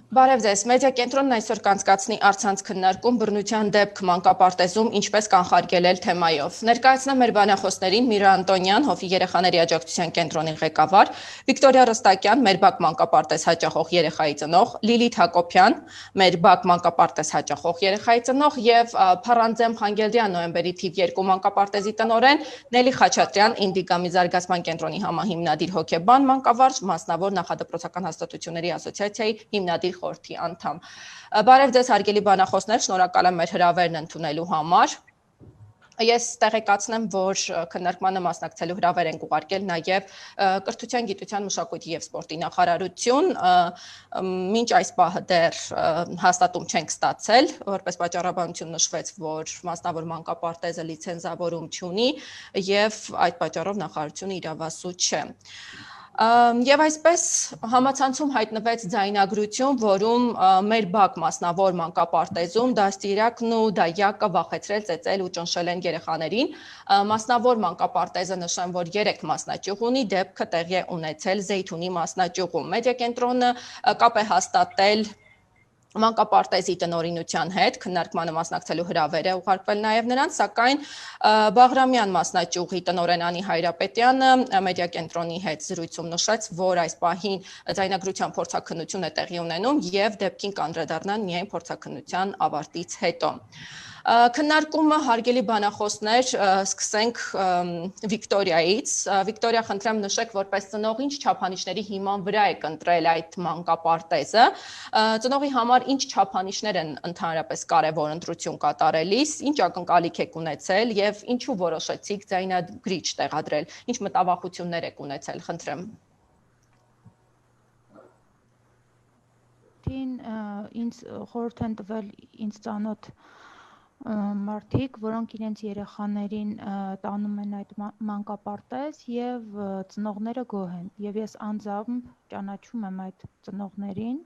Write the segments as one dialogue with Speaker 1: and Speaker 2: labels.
Speaker 1: Բարև ձեզ, մեդիա կենտրոնն այսօր կանցկացնի առցանց քննարկում բռնության դեպք մանկապարտեզում ինչպես կանխարգելել թեմայով։ Ներկայացնեմ մեր բանախոսներին Միրա Անտոնյան, Հովի երեխաների աջակցության կենտրոնի ղեկավար, Վիկտորիա Ռստակյան, մեր բակ մանկապարտեզ հաճախող երեխայի ծնող, Լիլիթ Հակոբյան, մեր բակ մանկապարտեզ հաճախող երեխայի ծնող եւ Փարանձեմ Խանգելդյան նոյեմբերի թիվ 2 մանկապարտեզի տնօրեն Նելի Խաչատրյան, Ինդիգամի զարգացման կենտրոնի համահիմնադիր հոգեբան մանկավարժ, մասնավոր նախադպրոցական հաստատությունների ասոցիացիայի հիմնադիր խորհրդի անդամ։ Բարև ձեզ հարգելի բանախոսներ, շնորհակալ եմ մեր հրավերն ընդունելու համար։ Ես տեղեկացնեմ, որ քննարկմանը մասնակցելու հրավեր ենք ուղարկել նաև Կրթության, գիտության, մշակույթի եւ սպորտի նախարարություն, մինչ այս պահը դեռ հաստատում չենք ստացել, որպես պատճառաբանություն նշվեց, որ մասնավոր մանկապարտեզը լիցենզավորում չունի եւ այդ պատճառով նախարարությունը իրավասու չէ։ Եվ այսպես համացանցում հայտնվեց ձայնագրություն, որում մեր բակ մասնավոր մանկապարտեզում դաստիարակն ու դայակը վախեցրել, ծեծել ու ճնշել են երեխաներին։ Մասնավոր մանկապարտեզը նշեմ, որ 3 մասնաճյուղ ունի, դեպքը տեղի է ունեցել Զեյթունի մասնաճյուղում։ Մեդիա կենտրոնը կապ է հաստատել մանկապարտեզի տնօրինության հետ, քննարկմանը մասնակցելու հրավեր է ուղարկվել նաև նրանց, սակայն Բաղրամյան մասնաճյուղի տնօրեն Անի Հայրապետյանը մեդիա կենտրոնի հետ զրույցում նշեց, որ այս պահին ձայնագրության փորձաքննություն է տեղի ունենում եւ դեպքին կանդրադառնան միայն փորձաքննության ավարտից հետո։ Քննարկումը հարգելի բանախոսներ, սկսենք Վիկտորիայից։ Վիկտորիա, խնդրեմ նշեք, որպես ծնող ինչ չափանիշների հիման վրա եք ընտրել այդ մանկապարտեզը։ Ծնողի համար ինչ չափանիշներ են ընդհանրապես կարևոր ընտրություն կատարելիս, ինչ ակնկալիք եք ունեցել եւ ինչու որոշեցիք ձայնագրիչ տեղադրել, ինչ մտավախություններ եք ունեցել, խնդրեմ։
Speaker 2: Ինձ խորհուրդ են տվել ինձ ծանոթ մարդիկ, որոնք իրենց երեխաներին տանում են այդ մանկապարտեզ եւ ծնողները գոհ են։ Եվ ես անձամբ ճանաչում եմ այդ ծնողներին,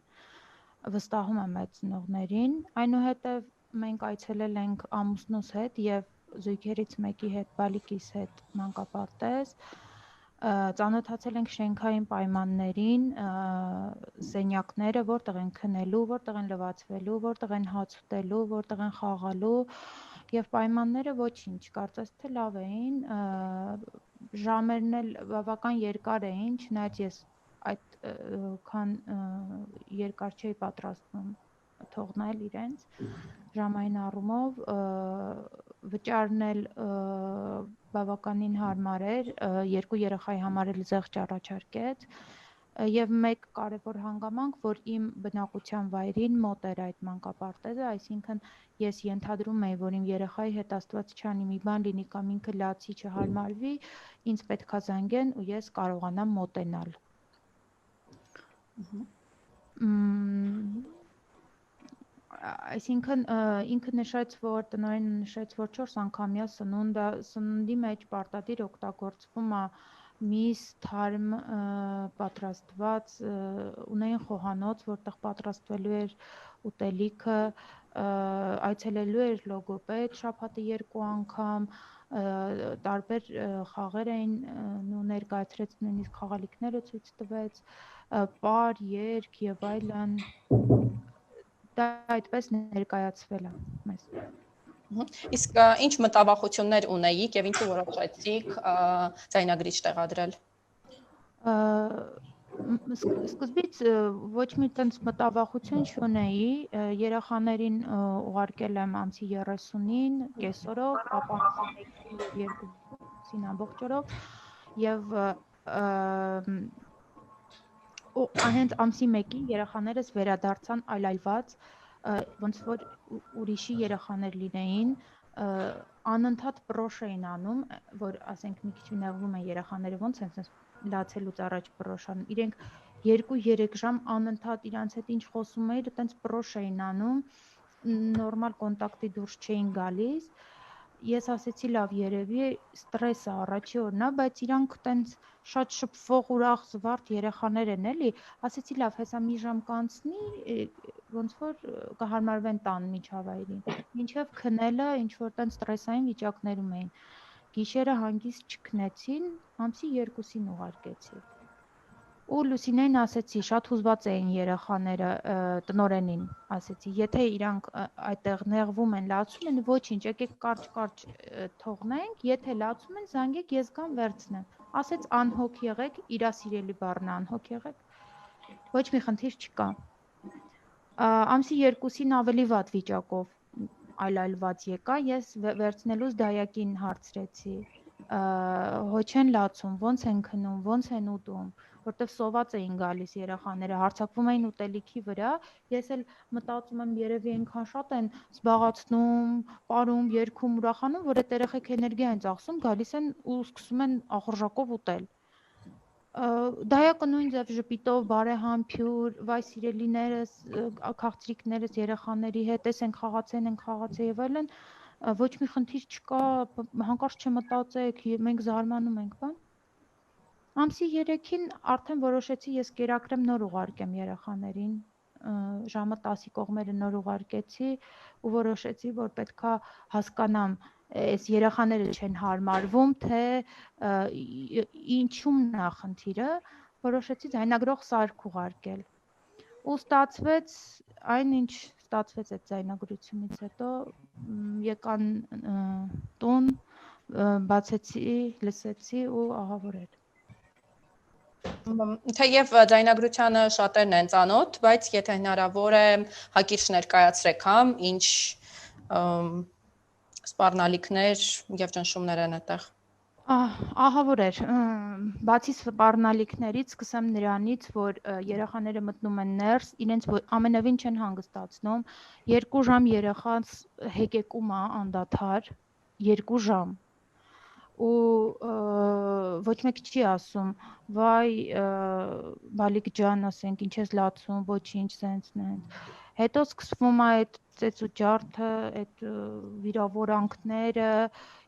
Speaker 2: վստահում եմ այդ ծնողներին։ Այնուհետև մենք այցելել ենք ամուսնուս հետ եւ զույգերից մեկի հետ, բալիկիս հետ մանկապարտեզ, ծանոթացել ենք շենքային պայմաններին, սենյակները, որտեղ են քնելու, որտեղ են լվացվելու, որտեղ են հաց ուտելու, որտեղ են խաղալու եւ պայմանները ոչինչ, կարծես թե լավ էին, ժամերն էլ բավական երկար էին, չնայած ես այդքան երկար չէի պատրաստվում թողնել իրենց ժամային առումով, վճարն էլ բավականին հարմար էր, 2 երեխայի համար էլ զեղչ առաջարկեց եւ մեկ կարևոր հանգամանք, որ իմ բնակության վայրին մոտ էր այդ մանկապարտեզը, այսինքն ես ենթադրում էի, որ իմ երեխայի հետ Աստված չանի մի բան լինի կամ ինքը լացի չհարմարվի, ինձ պետքա զանգեն ու ես կարողանամ մոտենալ։ Այսինքն ինքը նշեց, որ տնօրենը նշեց, որ 4 անգամյա սնունդի մեջ պարտադիր օգտագործվում է միս, թարմ պատրաստված, ունեին խոհանոց, որտեղ պատրաստվելու էր ուտելիքը, այցելելու էր լոգոպեդ շաբաթը 2 անգամ, տարբեր խաղեր էին ներկայացրեց, նույնիսկ խաղալիքները ցույց տվեց, պար, երգ եւ այլն, դա այդպես ներկայացվել է մեզ։
Speaker 1: Իսկ ինչ մտավախություններ ունեիք եւ ինչու որոշեցիք ձայնագրիչ տեղադրել։
Speaker 2: Սկզբից ոչ մի տենց մտավախություն չունեի, երեխաներին ուղարկել եմ ամսի 30-ին կեսօրով, ապա ամսի 1-ին եւ 2-ին ամբողջ օրով եւ հենց ամսի 1-ին երեխաներս վերադարձան այլայլված, ոնց որ ուրիշի երեխաներ լինեին, անընդհատ պրոշ էին անում, որ ասենք մի քիչ նեղվում են երեխաները, ոնց են լացելուց առաջ պրոշ անում, իրենք 2-3 ժամ անընդհատ իրանց հետ ինչ խոսում էիր, այտենց պրոշ էին անում, նորմալ կոնտակտի դուրս չէին գալիս, ես ասեցի լավ երևի ստրես է առաջի օրն է, բայց իրանք տենց շատ շփվող ուրախ զվարթ երեխաներ են էլի, ասեցի լավ հեսա մի ժամ կանցնի, ոնց որ կհարմարվեն տան միջավայրին, մինչև քնելը ինչ որ տենց ստրեսային վիճակներում էին, գիշերը հանգիստ չքնեցին, ամսի 2-ին ուղարկեցի Ու Լուսինեին ասեցի, շատ հուզված էին երեխաները տնորենին, ասեցի, եթե իրանք այդտեղ նեղվում են, լացում են, ոչինչ, եկեք կարճ-կարճ թողնենք, եթե լացում են, զանգեք, ես գամ վերցնեմ։ Ասեց անհոգ եղեք, իրա սիրելի բառն անհոգ եղեք։ Ոչ մի խնդիր չկա։ Ամսի 2-ին ավելի վատ վիճակով այլայլված եկա, ես վերցնելուց դայակին հարցրեցի, հո չեն լացում, ոնց են քնում, ոնց են ուտում, որտեվ սոված էին գալիս երեխաները, հարձակվում էին ուտելիքի վրա, ես էլ մտածում եմ երևի այնքան շատ են զբաղացնում, պարում, երգում, ուրախանում, որ այդ երեխեք էներգիա են ծախսում, գալիս են ու սկսում են ախորժակով ուտել։ Դայակը նույն ձև ժպիտով, բարեհամբույր, վայ սիրելիներս, քաղցրիկներս երեխաների հետ, էս են խաղացե եւ այլն, ոչ մի խնդիր չկա, հանկարծ չմտածեք, մենք զարմանում ենք, բան։ Ամսի 3-ին արդեն որոշեցի ես կերակրեմ նոր ուղարկեմ երեխաներին, ժամը 10-ի կողմերը նոր ուղարկեցի ու որոշեցի, որ պետքա հասկանամ այս երեխաները չեն հարմարվում, թե ինչումն է խնդիրը, որոշեցի ձայնագրող սարք ուղարկել։ Ու ստացվեց այն, ինչ ստացվեց այդ ձայնագրությունից հետո, եկան տուն, բացեցի, լսեցի ու ահա որ էր։
Speaker 1: Թեև ձայնագրությանը շատերն են ծանոթ, բայց եթե հնարավոր է հակիրճ ներկայացրեք, ինչ սպառնալիքներ եւ ճնշումներ են այդտեղ։
Speaker 2: Ահա որ էր, բացի սպառնալիքներից սկսեմ նրանից, որ երեխաները մտնում են ներս, իրենց ամենևին չեն հանգստացնում, 2 ժամ երեխաց հեկեկում է անդադար, 2 ժամ ու ոչ մեկ չի ասում, վայ բալիկ ջան, ասենք, ինչ ես լացում, ոչինչ, սենց։ Հետո սկսվում է այդ ծեծ ու ջարդը, այդ վիրավորանքները,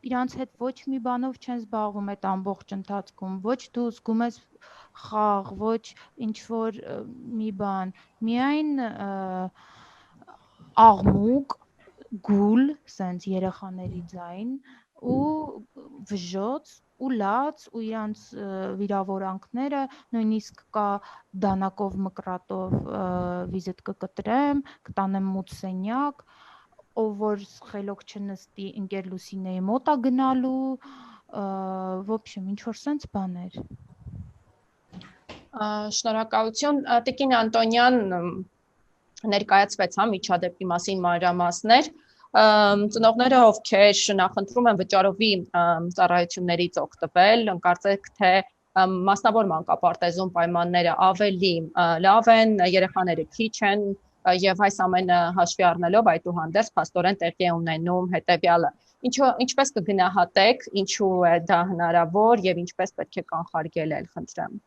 Speaker 2: իրանց հետ ոչ մի բանով չեն զբաղվում այդ ամբողջ ընթացքում, ոչ դու զգում ես խաղ, ոչ ինչ որ մի բան, միայն աղմուկ, գուլ, սենց երեխաների ձայն ու վժոց ու լաց ու իրանց վիրավորանքները, նույնիսկ կա դանակով մկրատով վիզիտ կկտրեմ, կտանեմ մութ սենյակ, ով որ խելոք չնստի ընկեր Լուսինեի մոտ է գնալու, в общем, ինչ որ սենց բաներ։
Speaker 1: Շնորհակալություն, Տիկին Անտոնյան, ներկայացվեց միջադեպի մասին մանրամասներ։ Ծնողները, ովքեր նախընտրում են վճարովի ծառայություններից օգտվել, կարծեք թե մասնավոր մանկապարտեզում պայմանները ավելի լավ են, երեխաները քիչ են եւ այս ամենը հաշվի առնելով այդուհանդերձ փաստորեն տեղի է ունենում հետեւյալը։ Ինչպես կգնահատեք, ինչու է դա հնարավոր եւ ինչպես պետք է կանխարգելել, խնդրեմ։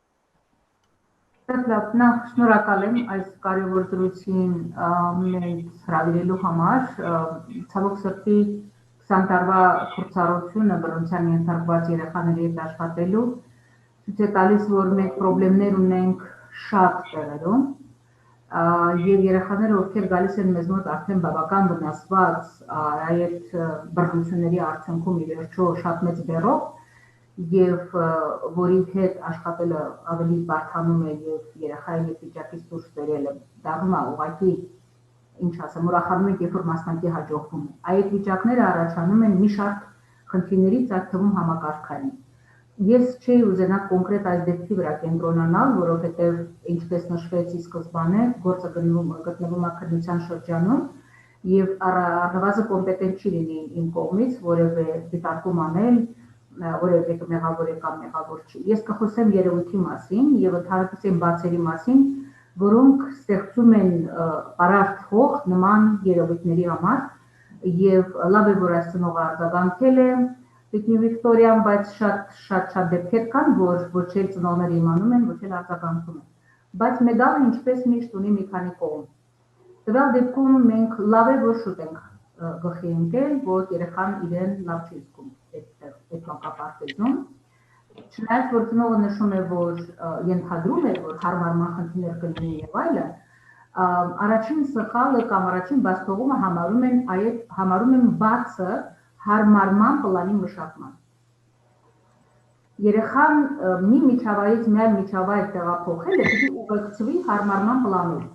Speaker 3: Նախ շնորհակալ եմ այս կարևոր զրույցին մեզ հրավիրելու համար, ցավոք սրտի 20 տարվա կուրսառությունը բռնության ենթարկված երեխաների հետ աշխատելու ցույց է տալիս, որ մենք խնդիրներ ունենք շատ տեղերում եւ երեխաները, ովքեր գալիս են մեզ մոտ արդեն բավական վնասված այդ բռնությունների արդյունքում ի վերջո շատ մեծ բեռով եւ որի հետ աշխատելը ավելի բարդանում է եւ երեխայի հետ վիճակից դուրս բերելը դառնում է ուղղակի ինչ ասեմ, ուրախանում ենք, երբ որ մասնակցի հաջողվում է։ Այդ վիճակները առաջանում են մի շարք խնդիրներից, այդ թվում համակարգային։ Ես չէի ուզենա կոնկրետ այս դեպքի վրա կենտրոնանալ, որովհետեւ ինչպես նշվեց ի սկզբանե, գործը գտնվում է քննության շրջանում եւ առնվազն կոմպետենտ չի լինի իմ կողմից որևէ դիտարկում անել որևէ մեղավոր է կամ մեղավոր չի։ Ես կխոսեմ երևույթի մասին եւ ընդհանրապես այն բացերի մասին, որոնք ստեղծում են առարտ հող նման երևույթների համար եւ լավ է որ այս ծնողը արձագանքել է Տիկին Վիկտորիան, բայց շատ դեպքեր կան, որ ոչ էլ ծնողները իմանում են, ոչ էլ արձագանքում են։ Բայց մեդալը ինչպես միշտ ունի մի քանի կողմ։ Տվյալ դեպքում մենք լավ է որ շուտ ենք գլխի ընկել, որ երեխան իրեն լավ չի զգում այդ մանկապարտեզում։ Չնայած որ ծնողը նշում է, որ ենթադրում է, որ հարմարման խնդիրներ կլինի եւ այլն, առաջին սխալը կամ առաջին բացթողումը համարում են բացը հարմարման պլանի մշակման։ երեխան մի միջավայրից մի այլ միջավայր տեղափոխելը պիտի ուղեկցվի հարմարման պլանով։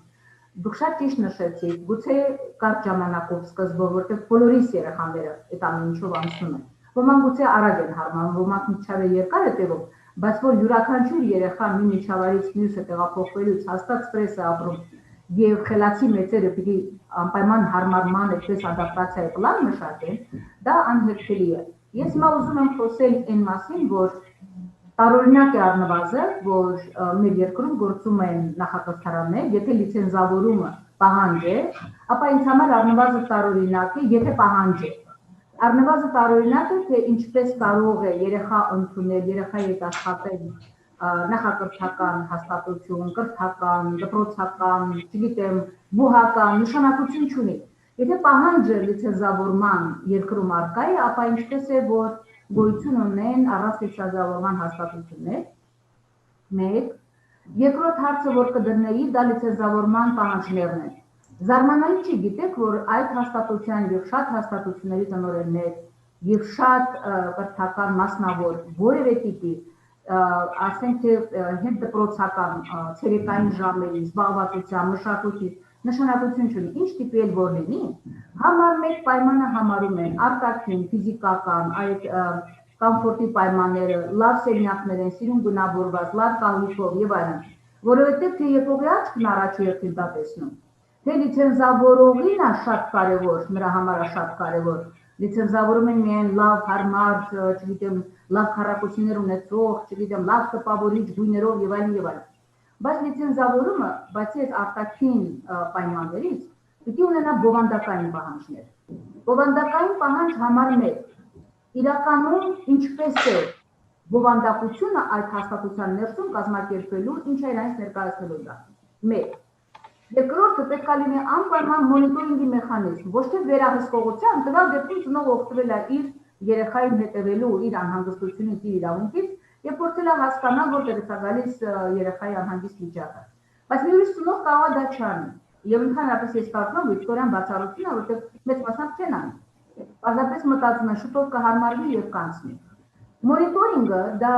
Speaker 3: Դուք շատ ճիշտ նշեցիք, գուցե կարճ ժամանակով սկզբով, որտեղ բոլորիս երեխաները այդ ամեն ինչով անցնում են։ Ոմանք գուցե արագ են հարմարվում, ոմանք միջավայր երկար է տևում, բայց որ յուրաքանչյուր երեխան մի միջավայրից մյուսը տեղափոխվելուց հաստատ ստրես է ապրում եւ խելացի մեծերը պիտի անպայման հարմարման այդպես ադապտացիայի պլան մշակեն, դա անհերքելի է։ Ես հիմա ուզում եմ խոսել այն մասին, որ տարօրինակ է առնվազն, որ մեր երկրում գործում են նախակրթարաններ, եթե լիցենզավորումը պահանջ է, ապա ինձ համար առնվազն տարօրինակ է, եթե պահանջ է։ Առնվազն տարօրինակ է, թե ինչպես կարող է երեխա ընդունել, երեխայի հետ աշխատել նախակրթական հաստատություն, կրթական, դպրոցական, չգիտեմ, բուհական, նշանակություն չունի։ Եթե պահանջը լիցենզավորման երկրում առկա է, ապա ինչպես է, որ գոյություն ունեն առանց լիցենզավորման հաստատություններ, մեկ, երկրորդ հարցը, որ կդնեի, դա լիցենզավորման պահանջներն են։ Զարմանալի չի, գիտեք, որ այդ հաստատության եւ շատ հաստատությունների տնօրեններ եւ շատ կրթական մասնավոր որևէ տիպի ասենք թե հետդպրոցական ցերեկային ժամերի զբաղվածության մշակույթի նշանակություն չունի, ինչ տիպի էլ որ լինի, համար մեկ պայմանը համարում են արտաքին, ֆիզիկական, այդ կոմֆորտի պայմանները, լավ սենյակներ են, սիրուն գունավորված, լավ կահույքով եւ այլն, որովհետեւ թե եկողի աչքն առաջի հերթին դա տեսնում, թե լիցենզավորողին է շատ կարևոր, նրա համար է շատ կարևոր, լիցենզավորում են միայն լավ, հարմար, չգիտեմ, լավ քառակուսիներ ունեցող, չգիտեմ, լավ տպավորիչ գույներով եւ այլն եւ այլն։ Բայց լիցենզավորումը, բացի այդ արտաքին պայմաններից, պիտի ունենա բովանդակային պահանջներ։ Բովանդակային պահանջ համար 1. Իրականում ինչպես է բովանդակությունը այդ հաստատության ներսում կազմակերպելու, ինչ է իրենց ներկայացնելու դա։ 1. Երկրորդը պետք է լինի անպայման մոնիտորինգի մեխանիզմ, ոչ թե վերահսկողության, տվյալ դեպքում ծնող օգտվել է իր երեխային հետևելու իր անհանգստությունից, իր իրավունքից եւ փորձել է հասկանալ, որտեղից է գալիս երեխայի անհանգիստ վիճակը։ Բայց մի ուրիշ ծնող կարող է դա չանի։ Եվ ընդհանրապես ես կարծում եմ վիկտորյան բացառություն է, որտեղ մեծ մասամբ չեն անի։ Պարզապես մտածում են շուտով կհարմարվի եւ կանցնի։ Մոնիտորինգը դա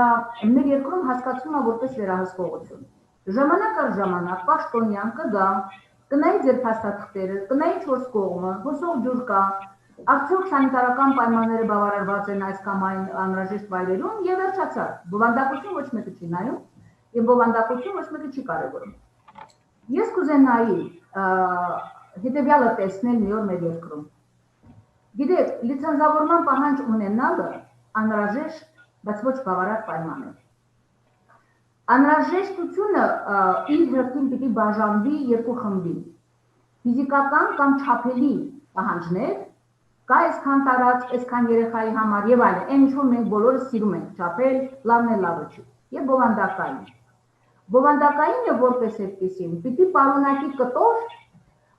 Speaker 3: մեր երկրում հասկացվում է որպես վերահսկողություն։ Ժամանակ առ ժամանակ պաշտոնյան կգա, կնայի ձեր փաստաթղթերը, կնայի 4 կողմը, հոսող ջուր կա, արդյոք սանիտարական պայմանները բավարարված են այս կամ այն անհրաժեշտ վայրերում եւ վերջացավ։ Բովանդակություն ոչ մեկը չի նայում, եւ բովանդակություն ոչ մեկը չի կարևորում։ Ես կուզենայի հետեւյալը տեսնել մի օր մեր երկրում։ Գիտեք, լիցենզավորման պահանջ ունենալը անհրաժեշտ, բայց ոչ բավարար պայման է։ Անհրաժեշտությունը իր հերթին պիտի բաժանվի երկու խմբի։ Ֆիզիկական կամ չափելի պահանջներ, կա այսքան տարած, այսքան երեխայի համար եւ այլն, այն ինչ որ մենք բոլորս սիրում ենք չափել, լավն է լավը չի, եւ բովանդակային։ Բովանդակայինը որպես այդպեսին պիտի պարունակի կտոր,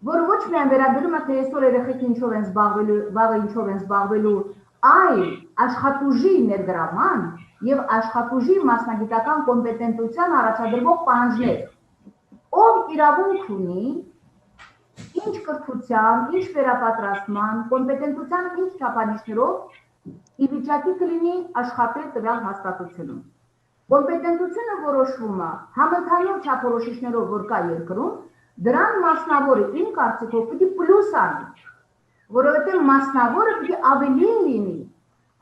Speaker 3: որը ոչ միայն վերաբերում է թե այսօր երեխեքին ինչով են զբաղվելու, վաղը ինչով են զբաղվելու, այլ աշխատուժի ներգրաման եւ աշխատուժի մասնագիտական կոմպետենտության առաջադրվող պահանջներ։ Ով իրավունք ունի, ինչ կրթության, ինչ վերապատրաստման, կոմպետենտության ինչ չափանիշներով ի վիճակի կլինի աշխատել տվյալ հաստատությունում։ Կոմպետենտությունը որոշվում է համընդհանուր չափորոշիչներով, որ կա երկրում, դրան մասնավորը իմ կարծիքով պիտի պլյուս անի, որովհետև մասնավորը պիտի ավելի լինի,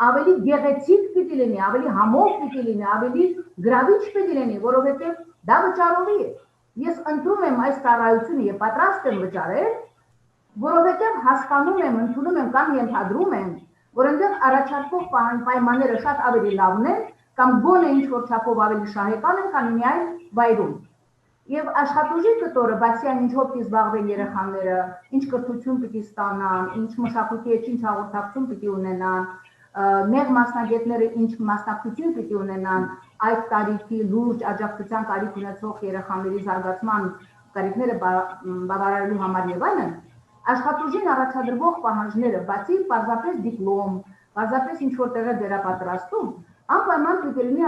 Speaker 3: ավելի գեղեցիկ պիտի լինի, ավելի համով պիտի լինի, ավելի գրավիչ պիտի լինի, որովհետև դա վճարովի է։ Ես ընտրում եմ այս ծառայությունը եւ պատրաստ եմ վճարել, որովհետև հասկանում եմ, ընդունում եմ կամ ենթադրում եմ, որ այնտեղ առաջարկող պայմանները շատ ավելի լավն են կամ գոնե ինչ-որ չափով ավելի շահեկան են, քան մի այլ վայրում։ Եվ աշխատուժի կտորը, բացի այն ինչով պիտի զբաղվեն երեխաները, ինչ կրթություն պիտի ստանան, ինչ մշակույթի հետ ինչ հաղորդակցություն պիտի ունենան, նեղ մասնագետները ինչ մասնակցություն պիտի ունենան այդ տարիքի լուրջ աջակցության կարիք ունեցող երեխաների զարգացման կարիքները բավարարելու համար եւ այլն, աշխատուժին առաջադրվող պահանջները, բացի պարզապես դիպլոմ, պարզապես ինչ-որ տեղը վերապատրաստում, անպայման պիտի լինի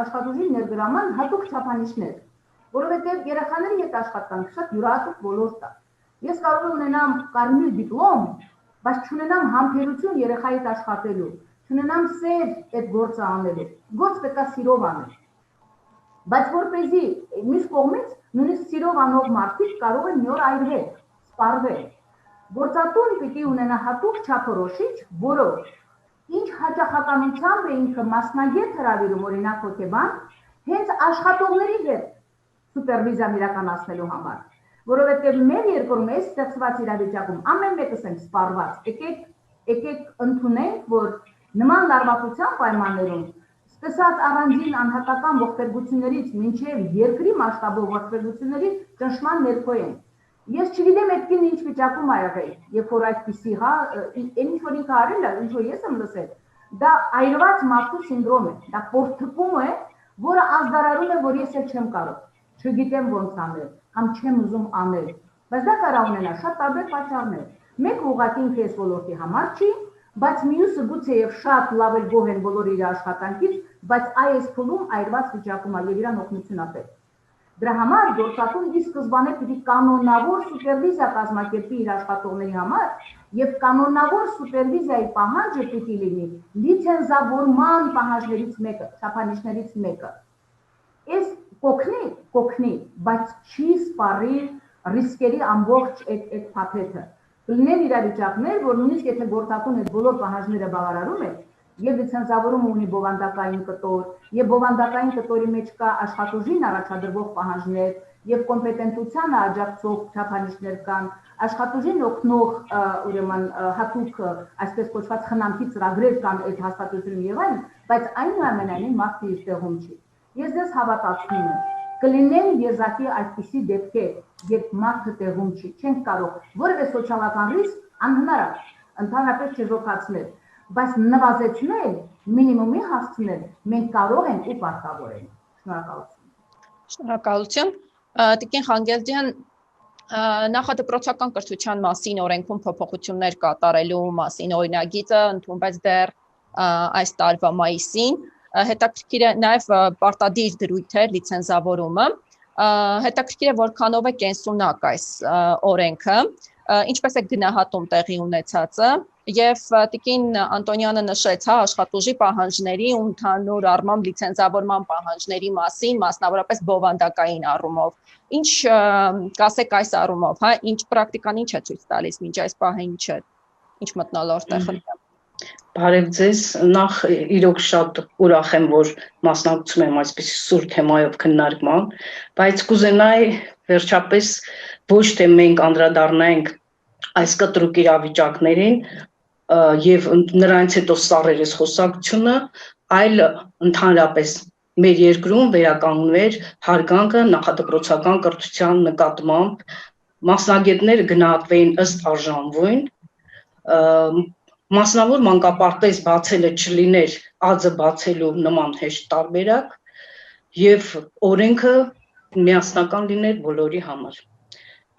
Speaker 3: աշխատուժի ներգրաման հատուկ չափանիշներ, որովհետև երեխաների հետ աշխատանքը շատ յուրահատուկ ոլորտ է։ Ես կարող եմ ունենամ կարմիր դիպլոմ, բայց չունենամ համբերություն երեխայի հետ աշխատելու, չունենամ սեր այդ գործը անելու։ Գործ պետք է սիրով անել։ Բայց որպեսզի մյուս կողմից նույնիսկ սիրով անող մարդիկ կարող են մի օր այրվել, սպառվել։ Գործատուն պիտի ունենա հատուկ չափորոշիչ, որով ինչ հաճախականությամբ է ինքը մասնագետ հրավիրում, օրինակ հոգեբան, հենց աշխատողների հետ սուպերվիզիան իրականացնելու համար, որովհետև մեր երկրում այս ստեղծված իրավիճակում ամեն մեկս ենք սպառված։ Եկեք ընդունենք, որ նման լարվածության պայմաններում սկսած առանձին անհատական ողբերգություններից մինչև երկրի մասշտաբով ողբերգությունների ճնշման ներքո են։ Ես չգիտեմ այդ կինը ինչ վիճակում ա եղել, երբ որ այդպիսի, ինչ որ ինքը արել է, ինչ որ ես եմ լսել, դա այրված մարդու սինդրոմ է, դա պորտկում է, որը ազդարարում է, որ ես էլ չեմ կարող, չգիտեմ ոնց անել, կամ չեմ ուզում անել, բայց դա կարող ունենա շատ տարբեր պատճառներ։ Մեկ ուղղակի ինքը այս ոլորտի համար չի, բայց մյուսը գուցեև շատ լավ էլ գոհ են բոլոր իր աշխատանքից, բայց այս փուլում այրված վիճակում է եւ իրան օգնություն ա պետք։ Դրա համար գործատուն ի սկզբանե պիտի կանոնավոր սուպերվիզիա կազմակերպի իր աշխատողների համար եւ կանոնավոր սուպերվիզիայի պահանջը պիտի լինի լիցենզավորման պահանջներից մեկը, չափանիշներից մեկը։ Այս կօգնի, բայց չի սպառի ռիսկերի ամբողջ այդ փաթեթը։ Կլինեն իրավիճակներ, որ նույնիսկ եթե գործատուն այդ բոլոր պահանջները բավարարում է, եւ լիցենզավորումը ունի բովանդակային կտոր, եւ բովանդակային կտորի մեջ կա աշխատուժին առաջադրվող պահանջներ, եւ կոմպետենտությանը աջակցող չափանիշներ կան, աշխատուժին օգնող ուրեմն հատուկ այսպես կոչված խնամքի ծրագրեր կան այդ հաստատությունում եւ այլն, բայց այնուամենայնիվ մարդը իր տեղում չի։ Ես դες հավատացնում եմ, կլինեն եզակի այդպիսի դեպքեր, երբ մարդը տեղում չի, չենք կարող որևէ սոցիալական ռիսկ անհնար է, ընդհանրապես չժոքացնել, բայց նվազեցնել, մինիմումի հասցնել, մենք կարող ենք ու պարտավոր ենք։ Շնորհակալություն։
Speaker 1: Շնորհակալություն։ Տիկին Խանգելդյան, նախադպրոցական կրթության մասին օրենքում փոփոխություններ կատարելու մասին օրինագիծը ընդունվեց դեռ այս տարվա մայիսին։ Հետաքրքիր է նաև պարտադիր դրույթ է լիցենզավորումը։ Հետաքրքիր է որքանով է կենսունակ այս օրենքը, ինչպես է գնահատում տեղի ունեցածը, եւ տիկին Անտոնյանը նշեց աշխատուժի պահանջների ու ընդհանուր առմամբ լիցենզավորման պահանջների մասին, մասնավորապես բովանդակային առումով։ Ինչ կասեք այս առումով, ինչ պրակտիկան ինչ է ցույց տալիս մինչ այս պահը ինչ մթնոլորտ է խնդրում։
Speaker 4: Բարև ձեզ, նախ իրոք շատ ուրախ եմ, որ մասնակցում եմ այսպիսի սուր թեմայով քննարկման, բայց կուզենայի վերջապես ոչ թե մենք անդրադառնանք այս կտրուկ իրավիճակներին եւ նրանց հետո սառերես խոսակցությունը, այլ ընդհանրապես մեր երկրում վերականգնվեր հարգանքը նախադպրոցական կրթության նկատմամբ, մասնագետները գնահատվեին ըստ արժանվույն, մասնավոր մանկապարտեզ բացելը չլիներ ածը բացելու նման հեշտ տարբերակ եւ օրենքը միասնական լիներ բոլորի համար։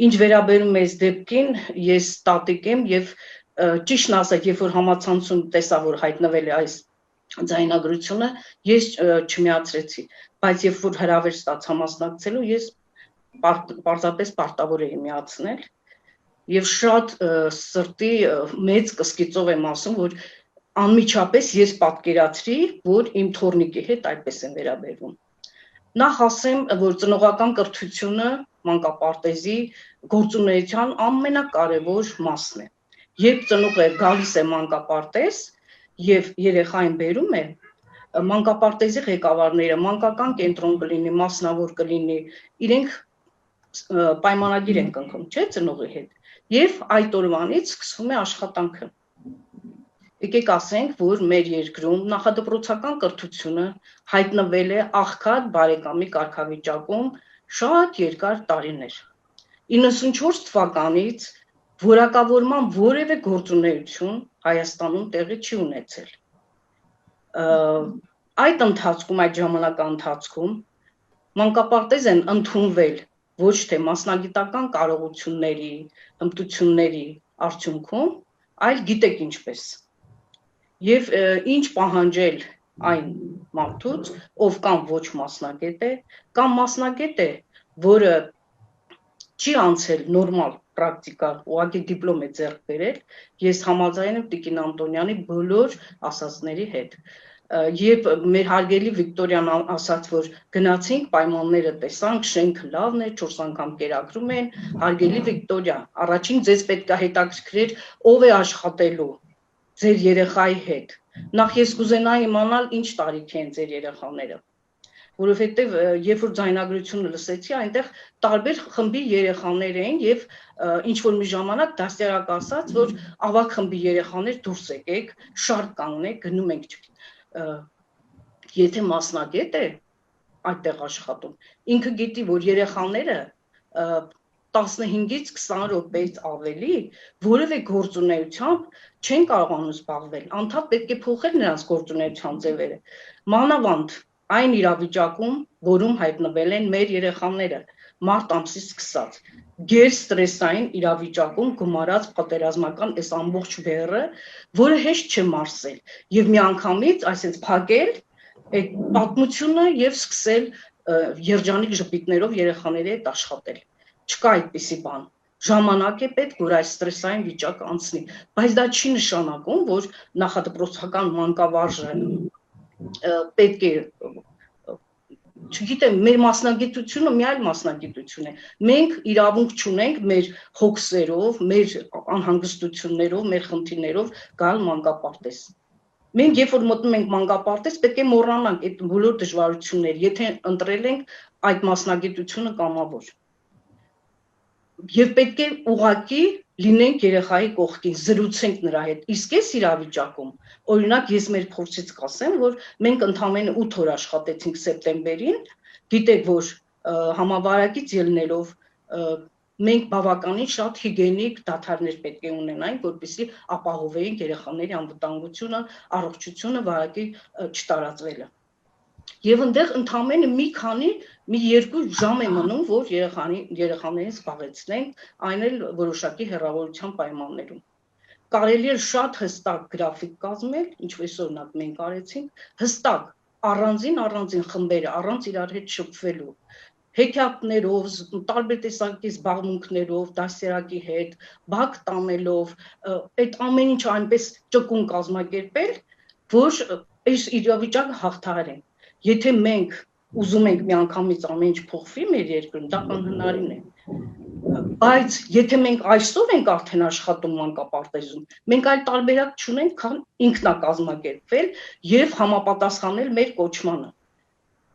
Speaker 4: Ինչ վերաբերում է այս դեպքին, ես տատիկ եմ եւ ճիշտն ասած, երբ որ համացանցում տեսա, որ հայտնվել է այս ձայնագրությունը, ես չմիացրեցի, բայց երբ որ հրավեր ստացա մասնակցելու, ես պարզապես պարտավոր էի միացնել։ Եվ շատ սրտի մեծ կսկիծով եմ ասում, որ անմիջապես ես պատկերացրի, որ իմ թոռնիկի հետ այդպես են վերաբերվում։ Նախ ասեմ, որ ծնողական կրթությունը մանկապարտեզի գործունեության ամենակարևոր մասն է։ Երբ ծնողը գալիս է մանկապարտեզ եւ երեխային բերում է, մանկապարտեզի ղեկավարները, մանկական կենտրոն կլինի, մասնավոր կլինի, իրենք պայմանագիր են կնքում, չէ՞, ծնողի հետ։ Եվ այդ օրվանից սկսվում է աշխատանքը։ Եկեք ասենք, որ մեր երկրում նախադպրոցական կրթությունը հայտնվել է աղքատ բարեկամի կարգավիճակում շատ երկար տարիներ։ 94 թվականից որակավորման որևէ գործունեություն Հայաստանում տեղի չի ունեցել։ Այդ ընթացքում, այդ ժամանակահատվածի ընթացքում մանկապարտեզ են ընդունվել ոչ թե մասնագիտական կարողությունների, հմտությունների արդյունքում, այլ գիտեք ինչպես։ Եվ ինչ պահանջել այն մարդուց, ով կամ ոչ մասնագետ է, կամ մասնագետ է, որը չի անցել նորմալ պրակտիկա, ուղղակի դիպլոմ է ձեռք բերել, ես համաձայն եմ Տիկին Անտոնյանի բոլոր ասածների հետ։ Երբ մեր հարգելի Վիկտորիան ասաց, որ գնացինք, պայմանները տեսանք, շենքը լավն է, 4 անգամ կերակրում են, հարգելի Վիկտորիա, առաջին ձեզ պետք է հետաքրքրեր ով է աշխատելու ձեր երեխայի հետ։ Նախ ես կուզենայի իմանալ ինչ տարիքի են ձեր երեխաները, որովհետև երբ որ ձայնագրությունը լսեցի, այնտեղ տարբեր խմբի երեխաներ էին եւ ինչ որ մի ժամանակ դաստիարակ ասաց, որ ավագ խմբի երեխաներ դուրս եկեք, շարք կանգնեք, գնում ենք։ Եթե մասնագետ է այդտեղ աշխատում, ինքը գիտի, որ երեխաները 15-ից 20 րոպեից ավելի որևէ գործունեությամբ չեն կարողանում զբաղվել, անդադ պետք է փոխել նրանց գործունեության ձևերը։ Մանավանդ այն իրավիճակում, որում հայտնվել են մեր երեխաները, մարտ ամսից սկսած, գերստրեսային իրավիճակում գումարած պատերազմական այս ամբողջ բեռը, որը հեշտ չէ մարսել, եւ միանգամից այսպես փակել այդ պատմությունը եւ սկսել երջանիկ ժպիտներով երեխաների հետ աշխատել։ Չկա այդպիսի բան։ Ժամանակ է պետք, որ այս ստրեսային վիճակը անցնի, բայց դա չի նշանակում, որ նախադպրոցական մանկավարժը պետք է, չգիտեմ, մեր մասնագիտությունը մի այլ մասնագիտություն է։ Մենք իրավունք չունենք մեր հոգսերով, մեր անհանգստություններով, մեր խնդիրներով գալ մանկապարտեզ։ Մենք երբ որ մտնում ենք մանկապարտեզ, պետք է մոռանանք այդ բոլոր դժվարությունները, եթե ընտրել ենք այդ մասնագիտությունը կամավոր։ Եվ պետք է ուղղակի լինենք երեխայի կողքին, զրուցենք նրա հետ։ Իսկ այս իրավիճակում, օրինակ ես մեր փորձից կասեմ, որ մենք ընդամենը 8 օր աշխատեցինք սեպտեմբերին, գիտեք, որ համավարակից ելնելով մենք բավականին շատ հիգիենիկ դադարներ պետք է ունենանք, որպեսզի ապահովեինք երեխաների անվտանգությունը, առողջությունը, վարակի չտարածվելը։ Եվ այնտեղ ընդամենը մի 2 ժամ է մնում, որ երեխաներին զբաղեցնենք, այն էլ որոշակի հեռավորության պայմաններում։ Կարելի է շատ հստակ գրաֆիկ կազմել, ինչպես օրինակ մենք արեցինք, հստակ առանձին խմբերը, առանց իրար հետ շփվելու, հեքիաթներով, տարբեր տեսակի զբաղմունքներով, դասերակի հետ, բակ տանելով, այդ ամեն ինչ այնպես ճկուն կազմակերպել, որ այս իրավիճակը հաղթահարենք։ Եթե մենք ուզում ենք միանգամից ամեն ինչ փոխվի մեր երկրում, դա անհնարին է։ Բայց եթե մենք այսօր ենք արդեն աշխատում մանկապարտեզում, մենք այլ տարբերակ չունենք, քան ինքնակազմակերպվել եւ համապատասխանել մեր կոչմանը։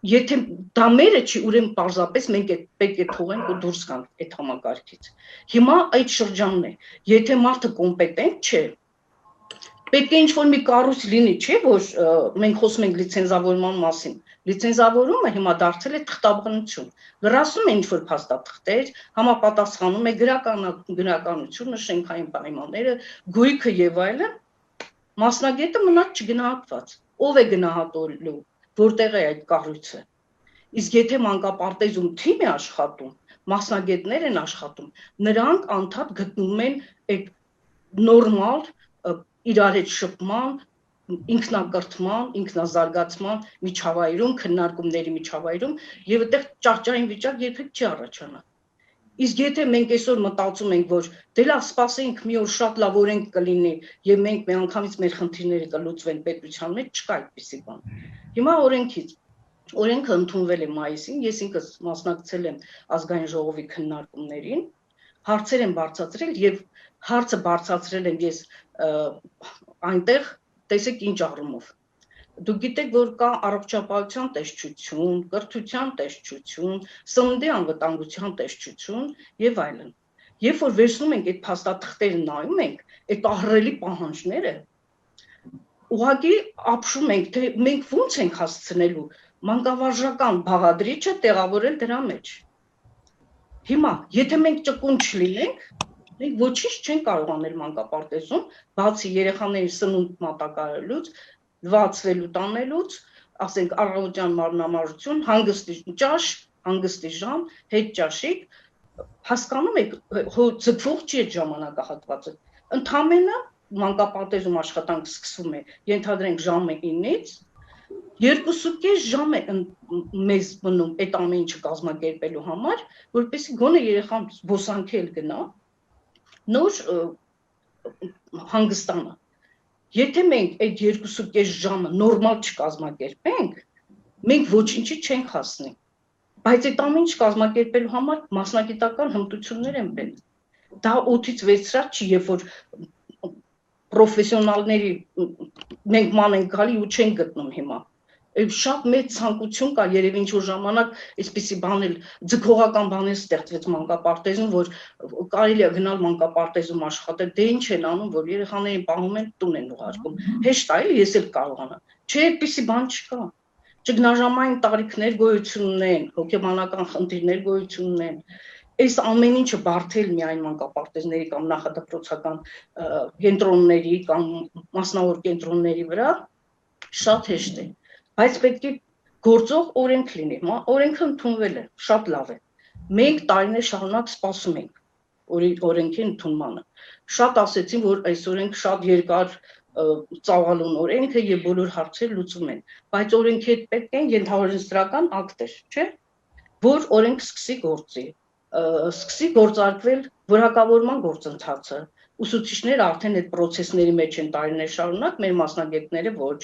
Speaker 4: Եթե դա մերը չի, ուրեմն պարզապես մենք պետք է թողենք ու դուրս գանք այդ համակարգից։ Հիմա այդ շրջանն է։ Եթե մարդը կոմպետենտ չէ, պետք է ինչ-որ մի կառույց լինի, չէ՞, որ մենք խոսում ենք լիցենզավորման մասին։ Լիցենզավորումը հիմա դարձել է թղթաբանություն։ Լրացում է ինչ-որ փաստաթղթեր, համապատասխանում է գրականությունը, շենքային պայմանները, գույքը եւ այլն, մասնագետը մնաց չգնահատված։ Ով է գնահատելու, որտեղ է այդ կառույցը։ Իսկ եթե մանկապարտեզում թիմ է աշխատում, մասնագետներ են աշխատում, նրանք անդադ գտնում են այդ նորմալ իրար հետ շփման, ինքնակրթման, ինքնազարգացման միջավայրում, քննարկումների միջավայրում եւ այդտեղ ճահճային վիճակ երբեք չի առաջանա։ Իսկ եթե մենք այսօր մտածում ենք, որ դե լավ, սպասենք մի օր շատ լավ օրենք կլինի եւ մենք միանգամից մեր խնդիրները կլուծվեն պետության մեջ, չկա այդպիսի բան։ Հիմա օրենքը ընդունվել է մայիսին, ես ինքս մասնակցել եմ ազգային ժողովի քննարկումներին, հարցեր են բարձրացրել եւ հարցը բարձրացրել եմ ես այնտեղ, տեսեք ինչ առումով։ Դուք գիտեք, որ կա առողջապահության տեսչություն, կրթության տեսչություն, սննդի անվտանգության տեսչություն եւ այլն։ Երբ որ վերցնում ենք այդ փաստաթղթերը նայում ենք, այդ ահռելի պահանջները, ուղղակի ապշում ենք, թե մենք ո՞նց ենք հասցնելու մանկավարժական բաղադրիչը տեղավորել դրա մեջ։ Հիմա, եթե մենք ճկուն չլինենք, մենք ոչինչ չենք կարող անել մանկապարտեզում, բացի երեխաների սնունդ մատակարարելուց, լվացվելու տանելուց, ասենք առավոտյան մարմնամարություն, հանգստի ճաշ, հանգստի ժամ, հետ ճաշիկ, հասկանում եք, ձգվող չի այդ ժամանակահատվածը։ Ընդամենը մանկապարտեզում աշխատանք սկսվում է, ենթադրենք ժամը 9-ից, 2.5 ժամ է մեզ մնում այդ ամեն ինչը կազմակերպելու համար, որպեսզի գոնե երեխան զբոսանքի էլ գնա, նոր հանգստանը։ Եթե մենք այդ 2.5 ժամը նորմալ չկազմակերպենք, մենք ոչինչի չենք հասնի։ Բայց այդ ամեն ինչ կազմակերպելու համար մասնագիտական հմտություններ են պետք։ Դա օդից վերցրած չի, երբ որ պրոֆեսիոնալների մենք ման ենք գալի ու չենք գտնում հիմա։ Շատ մեծ ցանկություն կա, երևի ինչ-որ ժամանակ այսպիսի բան էլ ձգողական բաներ ստեղծվեց մանկապարտեզում, որ կարելի է գնալ մանկապարտեզում աշխատել, դե ինչ են անում, որ երեխաներին պահում են, տուն են ուղարկում։ Հեշտ է, ես էլ կարողանամ։ Չէ, այդպիսի բան չկա։ Ճգնաժամային տարիքներ գոյություն ունեն, հոգեբանական խնդիրներ գոյություն ունեն։ Այս ամեն ինչը բարթել միայն մանկապարտեզների կամ նախադպրոցական կենտրոնների կամ մասնավոր կենտրոնների վրա շատ հեշտ է։ Բայց պետք է գործող օրենք լինի, օրենքը ընդունվել է, շատ լավ է։ Մենք տարիներ շարունակ սպասում ենք օրենքի ընդունմանը։ Շատ ասեցին, որ այս օրենք շատ երկար ծավալուն օրենքը եւ բոլոր հարցերը լուծում են, բայց օրենքի հետ պետք է ենթահորինստրական ակտեր, չէ՞, որ օրենք սկսի գործի, սկսի գործարկվել որակավորման գործընթացը։ Ուսուցիչները արդեն այդ process-ների մեջ են տարիներ շարունակ, մեր մասնագետները ոչ,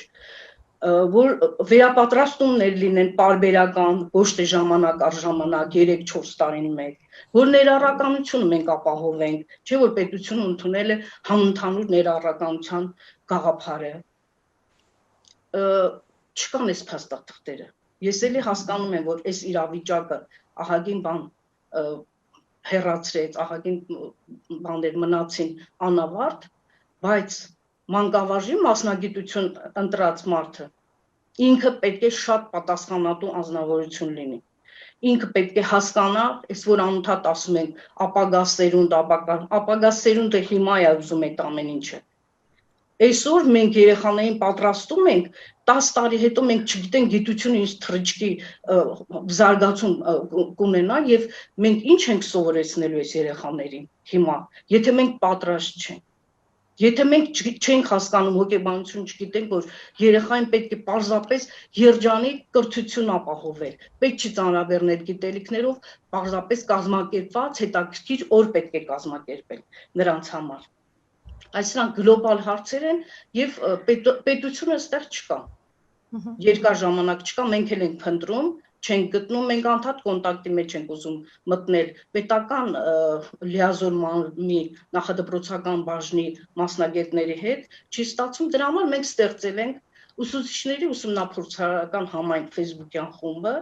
Speaker 4: որ վերապատրաստումներ լինեն պարբերական, ոչ թե ժամանակ առ ժամանակ 3-4 տարին մեկ, որ ներառականությունը մենք ապահովենք, չէ՞ որ պետությունը ընդունել է համընդհանուր ներառականության գաղափարը։ Չկան այս փաստաթղթերը։ Ես էլի հասկանում եմ, որ այս իրավիճակը ահագին բան հեռացրեց, ահագին բաներ մնացին անավարտ, բայց մանկավարժի մասնագիտություն ընտրած մարդը ինքը պետք է շատ պատասխանատու անձնավորություն լինի։ Ինքը պետք է հասկանա, այս որ անընդհատ ասում են ապագա սերունդը հիմա է ուզում այդ ամեն ինչը։ Այսօր մենք երեխաներին պատրաստում ենք 10 տարի հետո մենք չգիտենք գիտությունը ինչ թռիչքի զարգացում կունենա եւ մենք ինչ ենք սովորեցնելու այս երեխաներին հիմա, եթե մենք պատրաստ չենք։ Եթե մենք չենք հասկանում հոգեբանություն չգիտենք, որ երեխային պետք է պարզապես երջանիկ կրթություն ապահովել, պետք չի ծանրաբեռնել գիտելիքներով, պարզապես կազմակերպված, հետաքրքիր օր պետք է կազմակերպել նրանց համար։ Այս սրանք գլոբալ հարցեր են եւ պետությունը այստեղ չկա։ Երկար ժամանակ չկա, մենք էլ ենք փնտրում, չենք գտնում, մենք անդադ կոնտակտի մեջ ենք ուզում մտնել պետական լիազորմանի նախադպրոցական բաժնի մասնագետների հետ, չի ստացվում, դրա համար մենք ստեղծել ենք ուսուցիչների ուսումնափորձարարական համայնք Facebook-յան խումբը,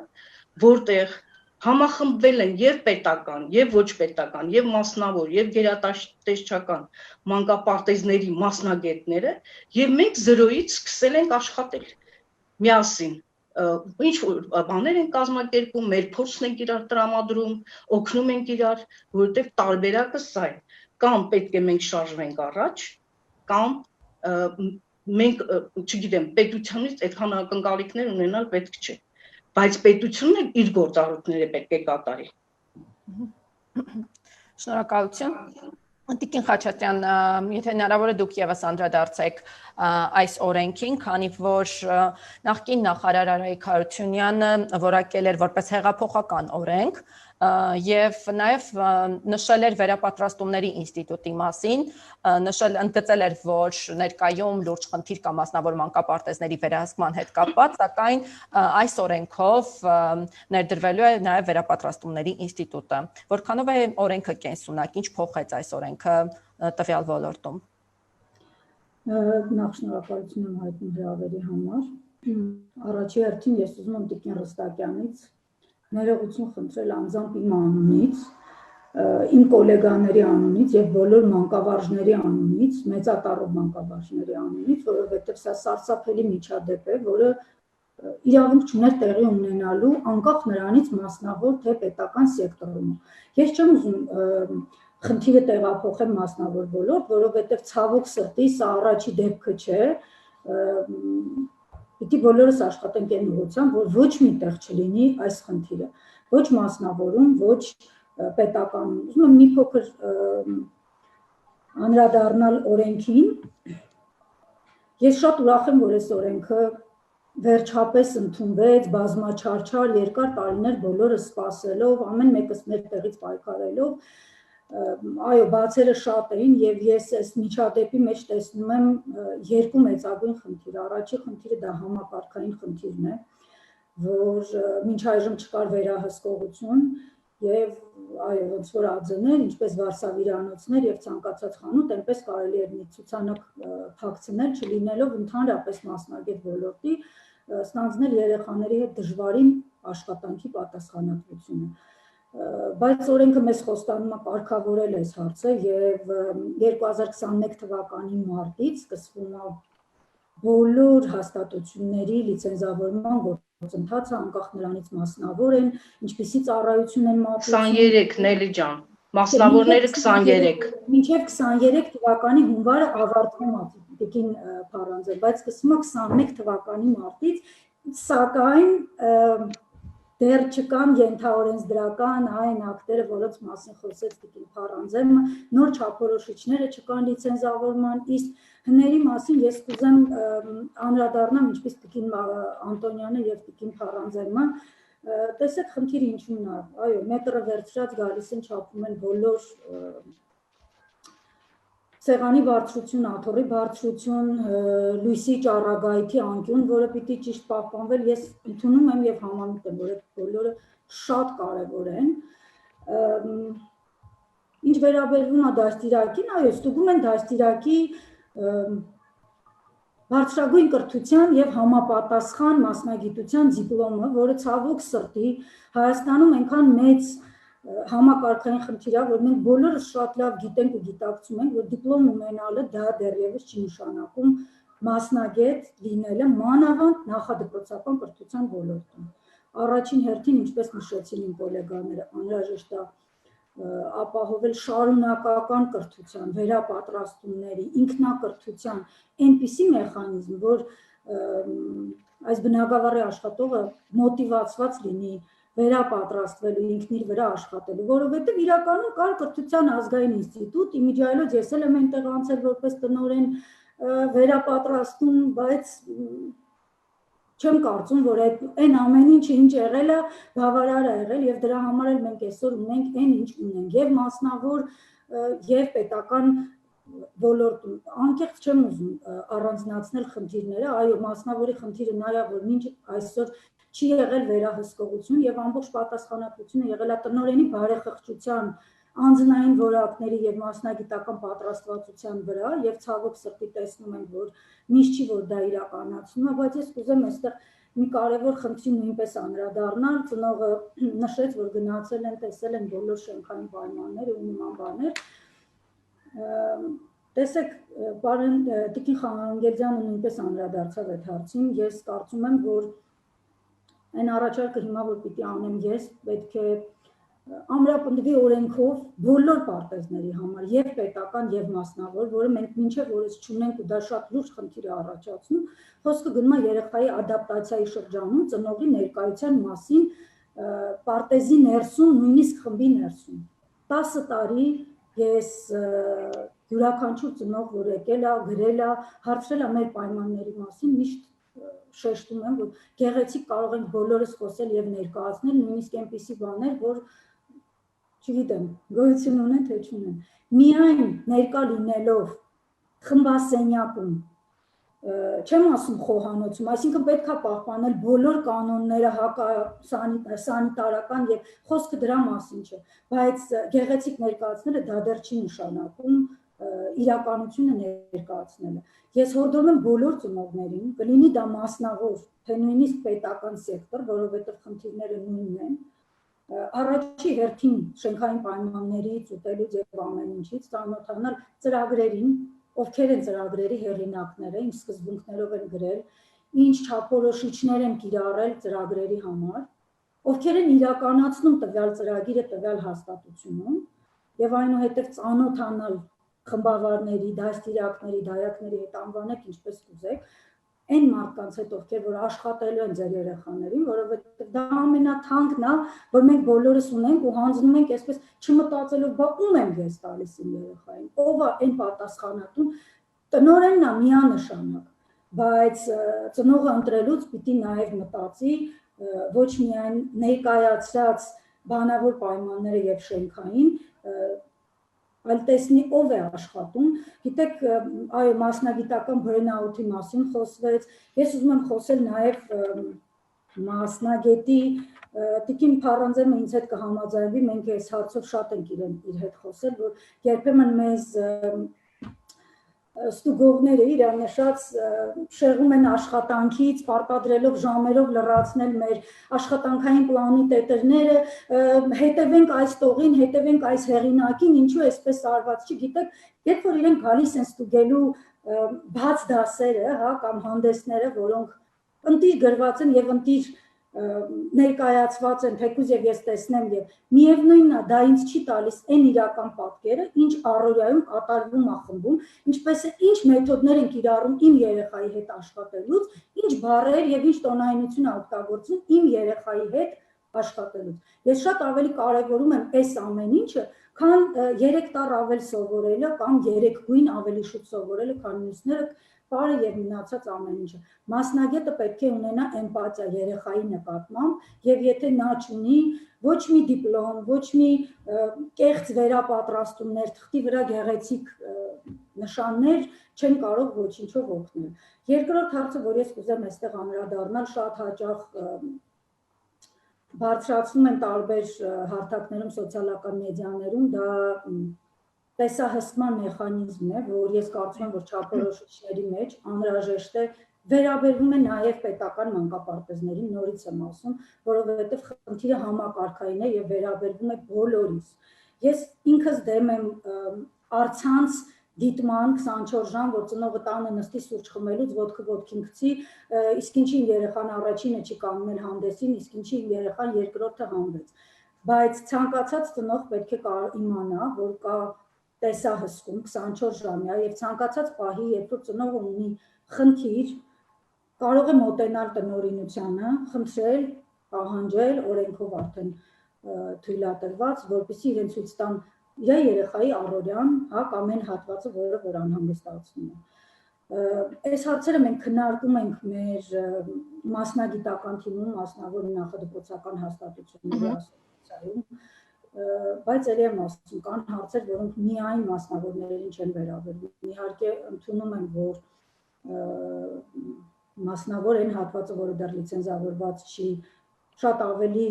Speaker 4: որտեղ համախմբվել են եւ պետական, եւ ոչ պետական, եւ մասնավոր, եւ գերատեսչական մանկապարտեզների մասնագետները, եւ մենք 0-ից սկսել ենք աշխատել միասին։ Ինչ բաներ են կազմակերպում, մեր փորձն ենք իրար տրամադրում, օգնում ենք իրար, որովհետև տարբերակը սա է, կամ պետք է մենք շարժվենք առաջ, կամ մենք, չգիտեմ, պետությունից այդքան ակնկալիքներ ունենալ պետք չէ, բայց պետությունը իր գործառույթները պետք է կատարի։
Speaker 1: Շնորհակալություն։ Տիկին Խաչատրյան, եթե հնարավոր է դուք եւս անդրադարձեք այս օրենքին, քանի որ նախկին նախարար Արայիկ Հարությունյանը որակել էր որպես հեղափոխական օրենք եւ նաեւ նշել էր վերապատրաստումների ինստիտուտի մասին, ընդգծել էր, որ ներկայում լուրջ խնդիր կա մասնավոր մանկապարտեզների վերահսկման հետ կապված, սակայն այս օրենքով ներդրվելու է նաեւ վերապատրաստումների ինստիտուտը։ Որքանով է օրենքը կենսունակ, ինչ փոխեց այս օրենքը տվյալ ոլորտում։
Speaker 5: Նախ շնորհակալություն եմ հայտնում հրավերի համար։ Առաջի հերթին ես ուզում եմ Տիկին Ռստակյանից ներողություն խնդրել անձամբ իմ անունից, իմ գոլեգաների անունից եւ բոլոր մանկավարժների անունից, մեծատառով մանկավարժների անունից, որովհետեւ սա սարսափելի միջադեպ է, որը իրավունք չուներ տեղի ունենալու անկախ նրանից մասնավոր թե պետական սեկտորում։ Ես չեմ ուզում խնդիրը տեղափոխել մասնավոր ոլորտ, որովհետեւ ցավոք սրտի սա առաջի դեպքը չէ, պիտի բոլորս աշխատենք այն ուղղությամբ, որ ոչ մի տեղ չլինի այս խնդիրը, ոչ մասնավորում, ոչ պետականում։ Ուզում եմ մի փոքր անդրադառնալ օրենքին։ Ես շատ ուրախ եմ, որ այս օրենքը վերջապես ընդունվեց, բազմաչարչար, երկար տարիներ բոլորը սպասելով, ամեն մեկս մեր տեղից պայքարելով, այո, բացերը շատ էին եւ ես այս միջադեպի մեջ տեսնում եմ երկու մեծագույն խնդիր։ Առաջի խնդիրը դա համակարգային խնդիրն է, որ մինչ այժմ չկար վերահսկողություն եւ այո, ոնց որ ԱՁՆ-ներ, ինչպես վարսավիրանոցներ եւ ցանկացած խանութ, այնպես կարելի էր մի ցուցանակ փակցնել, չլինելով ընդհանրապես մասնագետ ոլորտի, ստանձնել երեխաների հետ դժվարին աշխատանքի պատասխանատվությունը։ Բայց օրենքը մեզ խոստանում է կարգավորել այս հարցը եւ 2021 թվականի մարտից սկսվում է բոլոր հաստատությունների լիցենզավորման գործընթացը, անկախ նրանից մասնավոր են, ինչպիսի ծառայություն են մատուցում։
Speaker 4: 23 Նելի ջան, մասնավորները 23։
Speaker 5: Մինչև 23 թվականի հունվարը ավարտվում է Տիկին Փարանձը, բայց սկսվում է 21 թվականի մարտից, սակայն դեռ չկան ենթաօրենսդրական այն ակտերը, որոնց մասին խոսեց Տիկին Փարանձեմը, նոր չափորոշիչները չկան լիցենզավորման, իսկ հների մասին ես կուզեմ անդրադառնամ, ինչպես Տիկին Անտոնյանը եւ Տիկին Փարանձեմը, տեսեք խնդիրը ինչու՞մն է, այո, մետրը վերցրած գալիս են չափում են բոլոր սեղանի բարձրություն, աթոռի բարձրություն, լույսի ճառագայթի անկյուն, որը պիտի ճիշտ պահպանվել, ես ընդունում եմ եւ համամիտ եմ, որ այդ բոլորը շատ կարեւոր են։ Ինչ վերաբերվում է դաստիարակին, այո, ստուգում են դաստիարակի բարձրագույն կրթության եւ համապատասխան մասնագիտության դիպլոմը, որը ցավոք սրտի Հայաստանում այնքան մեծ համակարգային խնդիր է, որ մենք բոլորս շատ լավ գիտենք ու գիտակցում ենք, որ դիպլոմ ունենալը դա դեռևս չի նշանակում մասնագետ լինելը մանավանդ նախադպրոցական կրթության ոլորտում։ Առաջին հերթին, ինչպես նշեցին իմ գոլեգաները, անհրաժեշտ է ապահովել շարունակական կրթության, վերապատրաստումների, ինքնակրթության այնպիսի մեխանիզմ, որ այս բնագավառի աշխատողը մոտիվացված լինի վերապատրաստվելու, ինքն իր վրա աշխատելու, որովհետև իրականում կար կրթության ազգային ինստիտուտ, իմիջիայլոց ես էլ եմ այնտեղ անցել որպես տնօրեն վերապատրաստում, բայց չեմ կարծում, որ այն ամեն ինչը ինչ եղել է, բավարար է եղել եւ դրա համար էլ մենք այսօր ունենք այն ինչ ունենք, եւ մասնավոր եւ պետական ոլորտում։ Անկեղծ չեմ ուզում առանձնացնել խնդիրները, այո, մասնավորի խնդիրը նա է, որ մինչ այսօր չի եղել վերահսկողություն եւ ամբողջ պատասխանատվությունը եղել է տնօրենի բարեխղճության, անձնային որակների եւ մասնագիտական պատրաստվածության վրա եւ ցավոք սրտի տեսնում ենք, որ միշտ չի որ դա իրականացնում է, բայց ես կուզեմ այստեղ մի կարևոր խնդրի նույնպես անդրադառնալ, ծնողը նշեց, որ գնացել են, տեսել են բոլոր շենքային պայմանները ու նման բաներ։ Տեսեք, պարոն Տիկին Խանգերձյանը նույնպես անդրադարձավ այդ հարցին, ես կարծում եմ, որ այն առաջարկը հիմա որ պիտի անեմ ես, պետք է ամրապնդվի օրենքով բոլոր պարտեզների համար, եւ պետական եւ մասնավոր, որը մենք մինչեւ որս չունենք ու դա շատ լուրջ խնդիր է առաջացնում, խոսքը գնում է երեխայի ադապտացիայի շրջանում, ծնողի ներկայության մասին, պարտեզի ներսում, նույնիսկ խմբի ներսում։ 10 տարի ես յուրաքանչյուր ծնող, որ եկել է, գրել է, հարցրել է մեր պայմանների մասին, միշտ շեշտում եմ, որ գեղեցիկ կարող ենք բոլորս խոսել եւ ներկայացնել նույնիսկ այնպիսի բաներ, որ չգիտեմ, գոյություն ունեն թե չունեն։ Միայն ներկա լինելով խմբասենյակում, չեմ ասում խոհանոցում, այսինքն պետք է պահպանել բոլոր կանոնները սանիտարական եւ խոսքը դրա մասին չէ, բայց գեղեցիկ ներկայացնելը դա դեռ չի նշանակում իրականությունը ներկայացնելը։ Ես հորդորում եմ բոլոր ծնողներին, կլինի դա մասնավոր, թե նույնիսկ պետական սեկտոր, որովհետև խնդիրները նույնն են, առաջի հերթին շենքային պայմաններից, ուտելուց եւ ամեն ինչից ծանոթանալ ծրագրերին, ովքեր են ծրագրերի հեղինակները, ինչ սկզբունքներով են գրել, ինչ չափորոշիչներ են կիրառել ծրագրերի համար, ովքեր են իրականացնում տվյալ ծրագիրը տվյալ հաստատությունում եւ այնուհետեւ ծանոթանալ խմբավարների, դաստիարակների, դայակների հետ անվանեք ինչպես կուզեք, այն մարդկանց հետ ովքեր որ աշխատելու են ձեր երեխաներին, որովհետև դա ամենաթանկն է, որ մենք բոլորս ունենք ու հանձնում ենք այսպես չմտածելով, բա ում եմ ես տալիս իմ երեխային, ով է այն պատասխանատուն, տնօրենն է միանշանակ, բայց ծնողը ընտրելուց պիտի նաև մտածի ոչ միայն ներկայացած բանավոր պայմանները եւ շենքային այլ տեսնի ով է աշխատում։ Գիտեք, այո, մասնագիտական բրենաութի մասին խոսվեց, ես ուզում եմ խոսել նաև մասնագետի Տիկին Փարանձյանը ինձ հետ կհամաձայնվի, մենք այս հարցով շատ ենք իր հետ խոսել, որ երբեմն մեզ ստուգողները իրար նշած շեղում են աշխատանքից, պարտադրելով ժամերով լրացնել մեր աշխատանքային պլանի տետրները, հետևենք այս տողին, հետևենք այս հեղինակին, ինչու այսպես արված չի, գիտեք, երբ որ իրենք գալիս են ստուգելու բաց դասերը, հա, կամ հանդեսները, որոնք ընտիր գրված են եւ ընտիր ներկայացված են, թեկուզ եւ ես տեսնեմ եւ միևնույնն է, դա ինձ չի տալիս այն իրական պատկերը, ինչ առօրյայում կատարվում է խմբում, ինչպես է, ինչ մեթոդներ են կիրառում իմ երեխայի հետ աշխատելուց, ինչ բառեր եւ ինչ տոնայնություն է օգտագործում իմ երեխայի հետ աշխատելուց։ Ես շատ ավելի կարևորում եմ այս ամեն ինչը, քան 3 տառ ավել սովորելը կամ 3 գույն ավելի շուտ սովորելը, քան մյուսները բարը եւ մնացած ամեն ինչը։ Մասնագետը պետք է ունենա էմպաթիա երեխայի նկատմամբ եւ եթե նա չունի ոչ մի դիպլոմ, ոչ մի կեղծ վերապատրաստումներ, թղթի վրա գեղեցիկ նշաններ չեն կարող ոչինչով օգնել։ Երկրորդ հարցը, որ ես կուզեմ այստեղ անդրադառնալ, շատ հաճախ բարձրացնում են տարբեր հարթակներում, սոցիալական մեդիաներում, դա տեսահսկման մեխանիզմն է, որ ես կարծում եմ, որ չափորոշիչների մեջ անհրաժեշտ է վերաբերվում է նաև պետական մանկապարտեզներին, նորից եմ ասում, որովհետև խնդիրը համակարգային է եւ վերաբերվում է բոլորիս։ Ես ինքս դեմ եմ առցանց դիտման 24 ժամ, որ ծնողը տանը նստի սուրճ խմելուց ոտքը ոտքին գցի, իսկ ինչի իմ երեխան առաջինը չի կանգնել հանդեսին, իսկ ինչի իմ երեխան երկրորդը հանդես։ Բայց ցանկացած ծնող պետք է իմանա, որ կա տեսահսկում 24 ժամյա եւ ցանկացած պահի, երբ որ ծնողը ունի խնդիր, կարող է մոտենալ տնօրինությանը, խնդրել, պահանջել, օրենքով արդեն թույլատրված, որպեսզի իրեն ցույց տան իր երեխայի առօրյան, հա, կամ այն հատվածը, որը որ անհանգստացնում է։ Այս հարցերը մենք քննարկում ենք մեր մասնագիտական թիմում, մասնավոր նախադպրոցական հաստատությունների ասոցիացիայում, բայց ելի եմ ասում, կան հարցեր, որոնք միայն մասնավորներին չեն վերաբերվում։ Իհարկե ընդունում եմ, որ մասնավոր այն հատվածը, որը դեռ լիցենզավորված չի, շատ ավելի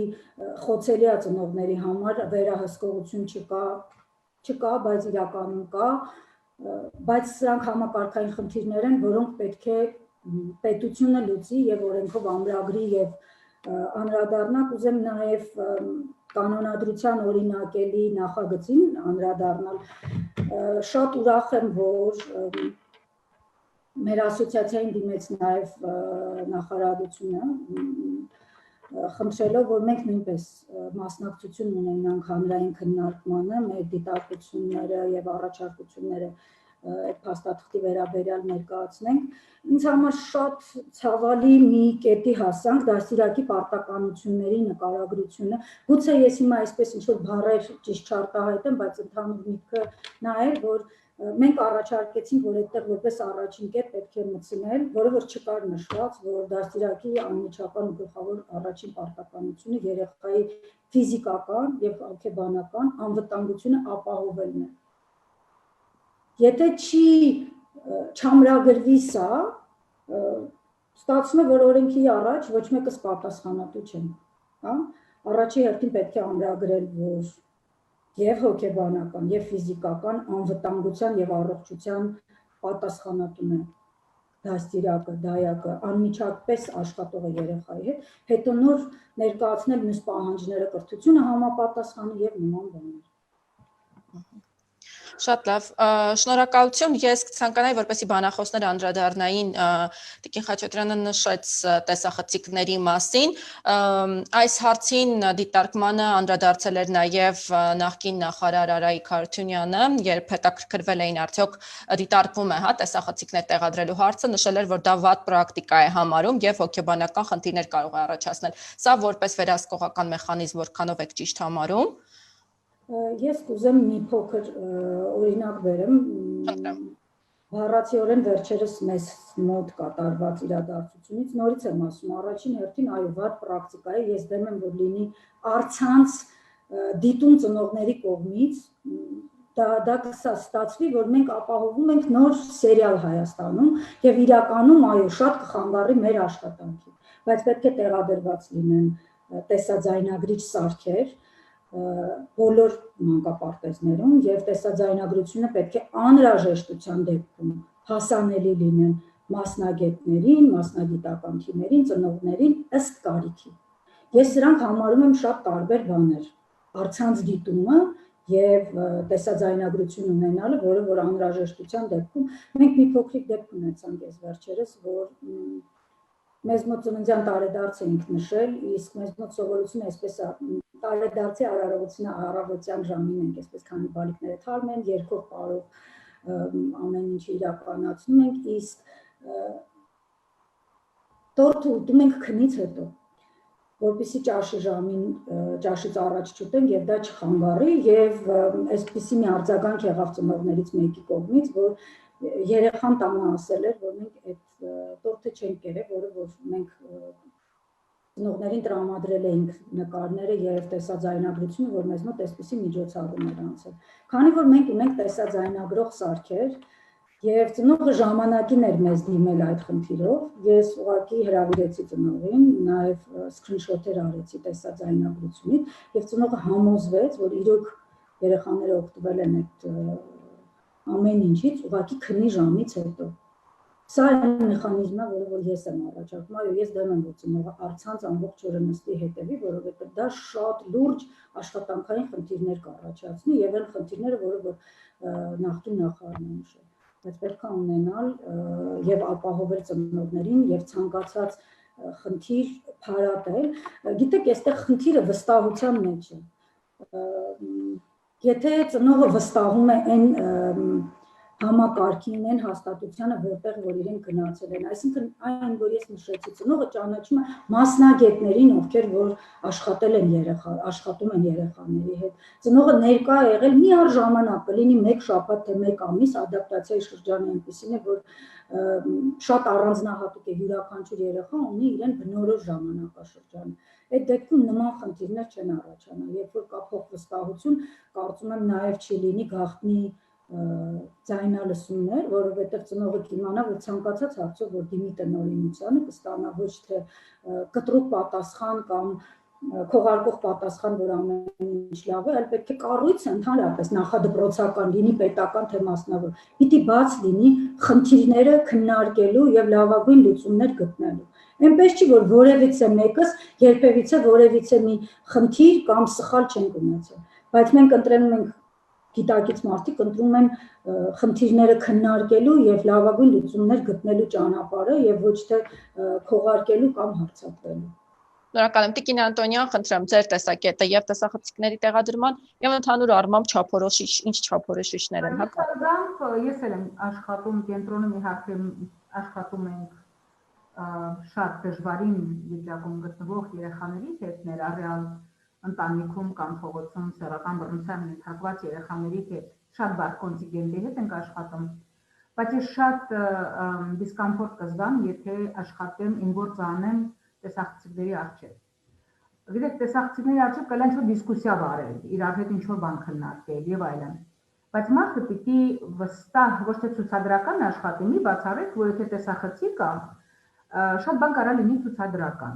Speaker 5: խոցելի է ծնողների համար, վերահսկողություն չկա, բայց իրականում կա, բայց սրանք համակարգային խնդիրներ են, որոնք պետք է պետությունը լուծի եւ օրենքով ամրագրի եւ անդրադառնա, կուզեմ նաեւ կանոնադրության օրինակելի նախագծին անդրադառնալ։ Շատ ուրախ եմ, որ մեր ասոցիացիային դիմեց նաեւ նախարարությունը, խնդրելով, որ մենք նույնպես մասնակցություն ունենանք հանրային քննարկմանը, մեր դիտարկությունները եւ առաջարկությունները այդ փաստաթղթի վերաբերյալ ներկայացնենք։ Ինձ համար շատ ցավալի մի կետի հասանք, դաստիարակի պարտականությունների նկարագրությունը։ Գուցե ես հիմա այսպես ինչ-որ բառեր ճիշտ չարտահայտեմ, բայց ընդհանուր միտքը նա է, որ մենք առաջարկեցինք, որ այդտեղ որպես առաջին կետ պետք է մտցնել, որը որ չկար նշված, որ դաստիարակի անմիջական ու գլխավոր առաջին պարտականությունը երեխայի ֆիզիկական եւ հոգեբանական անվտանգությունը ապահովելն է։ Եթե չամրագրվի սա, ստացվում է, որ օրենքի առաջ ոչ մեկս պատասխանատու չեն, հա? Առաջի հերթին պետք է ամրագրել, որ եւ հոգեբանական եւ ֆիզիկական անվտանգության եւ առողջության պատասխանատուն է դաստիարակը, դայակը, անմիջապես աշխատող է երեխայի հետ, հետո նոր ներկայացնել մյուս պահանջները, կրթությունը համապատասխանի եւ նման բաներ։
Speaker 1: Շատ լավ, շնորհակալություն, ես ցանկանայի, որպեսզի բանախոսները անդրադառնային Տիկին Խաչատրյանը նշեց տեսախցիկների մասին, այս հարցին դիտարկմանը անդրադարձել էր նաև նախկին նախարար Արայիկ Հարությունյանը, երբ հետաքրքրվել էին արդյոք դիտարկվում է, հա, տեսախցիկներ տեղադրելու հարցը, նշել էր, որ դա վատ պրակտիկա է համարում եւ հոգեբանական խնդիրներ կարող է առաջացնել։ Սա որպես վերահսկողական մեխանիզմ որքանով եք ճիշտ համարում։
Speaker 5: Ես կուզեմ մի փոքր օրինակ բերեմ, բառացիորեն վերջերս մեզ մոտ կատարված իրադարձությունից, նորից եմ ասում, առաջին հերթին այո, վատ պրակտիկա է, ես դեմ եմ, որ լինի առցանց դիտում ծնողների կողմից, դա կստացվի, որ մենք ապահովում ենք նոր սերիալ Հայաստանում եւ իրականում այո շատ կխանգարի մեր աշխատանքին, բայց պետք է տեղադրված լինեն տեսաձայնագրիչ սարքեր բոլոր մանկապարտեզներում եւ տեսաձայնագրությունը պետք է անհրաժեշտության դեպքում հասանելի լինեն մասնագետներին, մասնագիտական թիմերին, ծնողներին ըստ կարիքի։ Ես սրանք համարում եմ շատ տարբեր բաներ։ Առցանց դիտումը եւ տեսաձայնագրություն ունենալը, որը որ անհրաժեշտության դեպքում մենք մի փոքրիկ դեպք ունեցանք այս վերջերս, որ մեզ մոտ ծննդյան տարեդարձ էինք նշել, իսկ մեզ մոտ սովորությունը այսպես է, տարեդարձի արարողությունը առավոտյան ժամին ենք, այսպես քանի բալիկները թարմ են, երկով պարով ամեն ինչը իրականացնում ենք, իսկ տորթը ուտում ենք քնից հետո, որպեսզի ճաշից առաջ չուտենք եւ դա չխանգարի եւ այսպիսի մի արձագանք եղավ ծնողներից մեկի կողմից, որ երեխան տանը ասել էր, որ մենք այդ տորթը չենք կերել, որը որ մենք ծնողներին տրամադրել էինք նկարները եւ տեսաձայնագրությունը, որ մեզ մոտ այսպիսի միջոցառում էր անցել։ Քանի որ մենք ունենք տեսաձայնագրող սարքեր եւ ծնողը ժամանակին էր մեզ դիմել այդ խնդիրով, ես ուղղակի հրավիրեցի ծնողին, նաեւ սկրինշոթեր արեցի տեսաձայնագրությունից եւ ծնողը համոզվեց, որ իրոք երեխաները օգտվել են այդ ամեն ինչից, ուղղակի քնի ժամից հետո։ Սա այն մեխանիզմն է, որը որ ես եմ առաջարկում, այո, ես դեմ եմ, որ ծնողը առցանց ամբողջ օրը նստի հետևի, որովհետեւ դա շատ լուրջ աշխատանքային խնդիրներ կառաջացնի եւ այն խնդիրները, որը որ նախկին նախարարն է նշել, բայց պետք է ունենալ եւ ապահովել ծնողներին եւ ցանկացած խնդիր փարատել։ Գիտեք, այստեղ խնդիրը վստահության մեջ է։ Եթե ծնողը վստահում է այն համակարգին, այն հաստատությանը, որտեղ որ իրենք գնացել են, այսինքն այն, որ ես նշեցի, ծնողը ճանաչում է մասնագետներին, ովքեր որ աշխատում են երեխաների հետ։ Ծնողը ներկա է եղել միառժամանակ, կլինի 1 շաբաթ թե 1 ամիս, ադապտացիայի շրջանը այնպիսին է, որ շատ առանձնահատուկ է, յուրաքանչյուր երեխա ունի իրեն բնորոշ ժամանակաշրջանը։ Այդ դեպքում նման խնդիրներ չեն առաջանա, երբ որ կա փոխվստահություն, կարծում եմ նաև չի լինի գաղտնի ձայնալսումներ, որովհետև ծնողը կիմանա, որ ցանկացած հարցով, որ դիմի տնօրինությանը, կստանա ոչ թե կտրուկ պատասխան կամ քողարկող պատասխան, որ ամեն ինչ լավ է, այլ պետք է կառույցը ընդհանրապես նախադպրոցական լինի, պետական թե մասնավոր, պիտի բաց լինի խնդիրները քննարկելու եւ լավագույն լուծումներ գտնելու։ Այնպես չի, որ որևիցե մեկս երբևիցե որևիցե մի խնդիր կամ սխալ չենք ունեցել, բայց մենք ընտրում ենք գիտակից մարդիկ ընտրում են խնդիրները քննարկելու եւ լավագույն լուծումներ գտնելու ճանապարհը եւ ոչ թե քողարկելու կամ հարձակվելու։
Speaker 1: Շնորհակալ եմ Տիկին Անտոնյան, խնդրեմ ձեր տեսակետը եւ տեսախցիկների տեղադրման եւ ընդհանուր առմամբ ինչ չափորոշիչներ են
Speaker 3: հակառակ։ Ես էլ եմ աշխատում կենտրոնում, իհարկե աշխատում ենք շատ դժվարին վիճակում գտնվող երեխաների հետ, ներառյալ ընտանիքում կամ փողոցում սեռական բռնության ենթարկված երեխաների հետ, շատ բարդ կոնտինգենտի հետ ենք աշխատում, բայց ես շատ դիսկոմֆորտ կզգամ, եթե աշխատեմ ինչ որ ծանեմ տեսախցիկների առջև։ Գիտեք, տեսախցիկների առջև կլինի ինչ-որ դիսկուսիա վարել, իրար հետ ինչ-որ բան քննարկել եւ այլն։ Բայց մարդը պիտի վստահ ոչ թե ցուցադրական աշխատի, մի բացառեք, որ եթե տեսախցիկ կա, շատ բան կարա լինի ցուցադրական։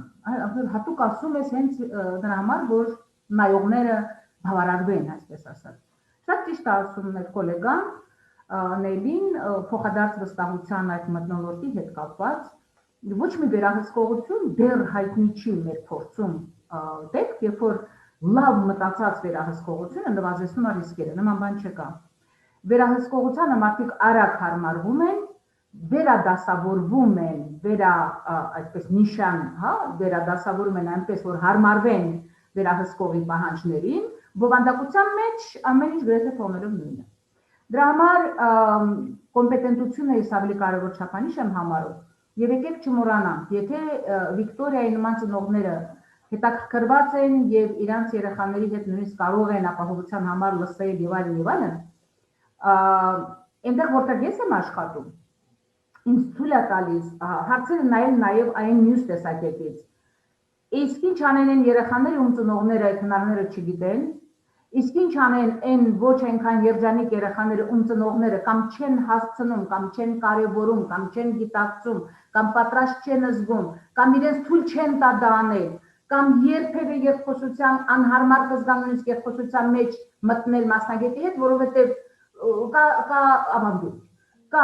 Speaker 3: Հատուկ ասում ես հենց դրա համար, որ նայողները բավարարվեն, այսպես ասած։ Շատ ճիշտ ասում է գոլեգան Նելին, փոխադարձ վստահության այդ մթնոլորտի հետ կապված ոչ մի վերահսկողություն դեռ հայտնի չի մեր փորձում դեպք, երբ որ լավ մտածած վերահսկողությունը նվազեցնում է ռիսկերը, նման բան չկա։ Վերահսկողությանը մարդիկ արագ հարմարվում են, վերադասավորվում են, այսպես նիշան, վերադասավորում են այնպես, որ հարմարվեն վերահսկողի պահանջներին, բովանդակության մեջ ամեն ինչ գրեթե թողնելով նույնը։ Դրա համար կոմպետենտությունը ես ավելի կարևոր չափանիշ եմ համարում, եւ եկեք չմոռանանք, եթե Վիկտորիայի նման ծնողները հետաքրքրված են եւ իրանց երեխաների հետ նույնիսկ կարող են ապահովության համար լսել եւ այլն, այնտեղ որտեղ ես եմ աշխատում, ինձ թույլ է տալիս հարցերը նայել նաեւ այն մյուս տեսակետից։ Իսկ ինչ անեն են երեխաները, ում ծնողները այդ հնարները չգիտեն, Իսկ ինչ անեն այն ոչ այնքան երջանիկ երեխաները, ում ծնողները կամ չեն հասցնում, կամ չեն կարևորում, կամ չեն գիտակցում, կամ պատրաստ չեն զգում, կամ իրենց թույլ չեն տա դա անել, կամ երբևէ երկխոսության անհարմար կզգան նույնիսկ երկխոսության մեջ մտնել մասնագետի հետ, որովհետև կա ավանդույթ, կա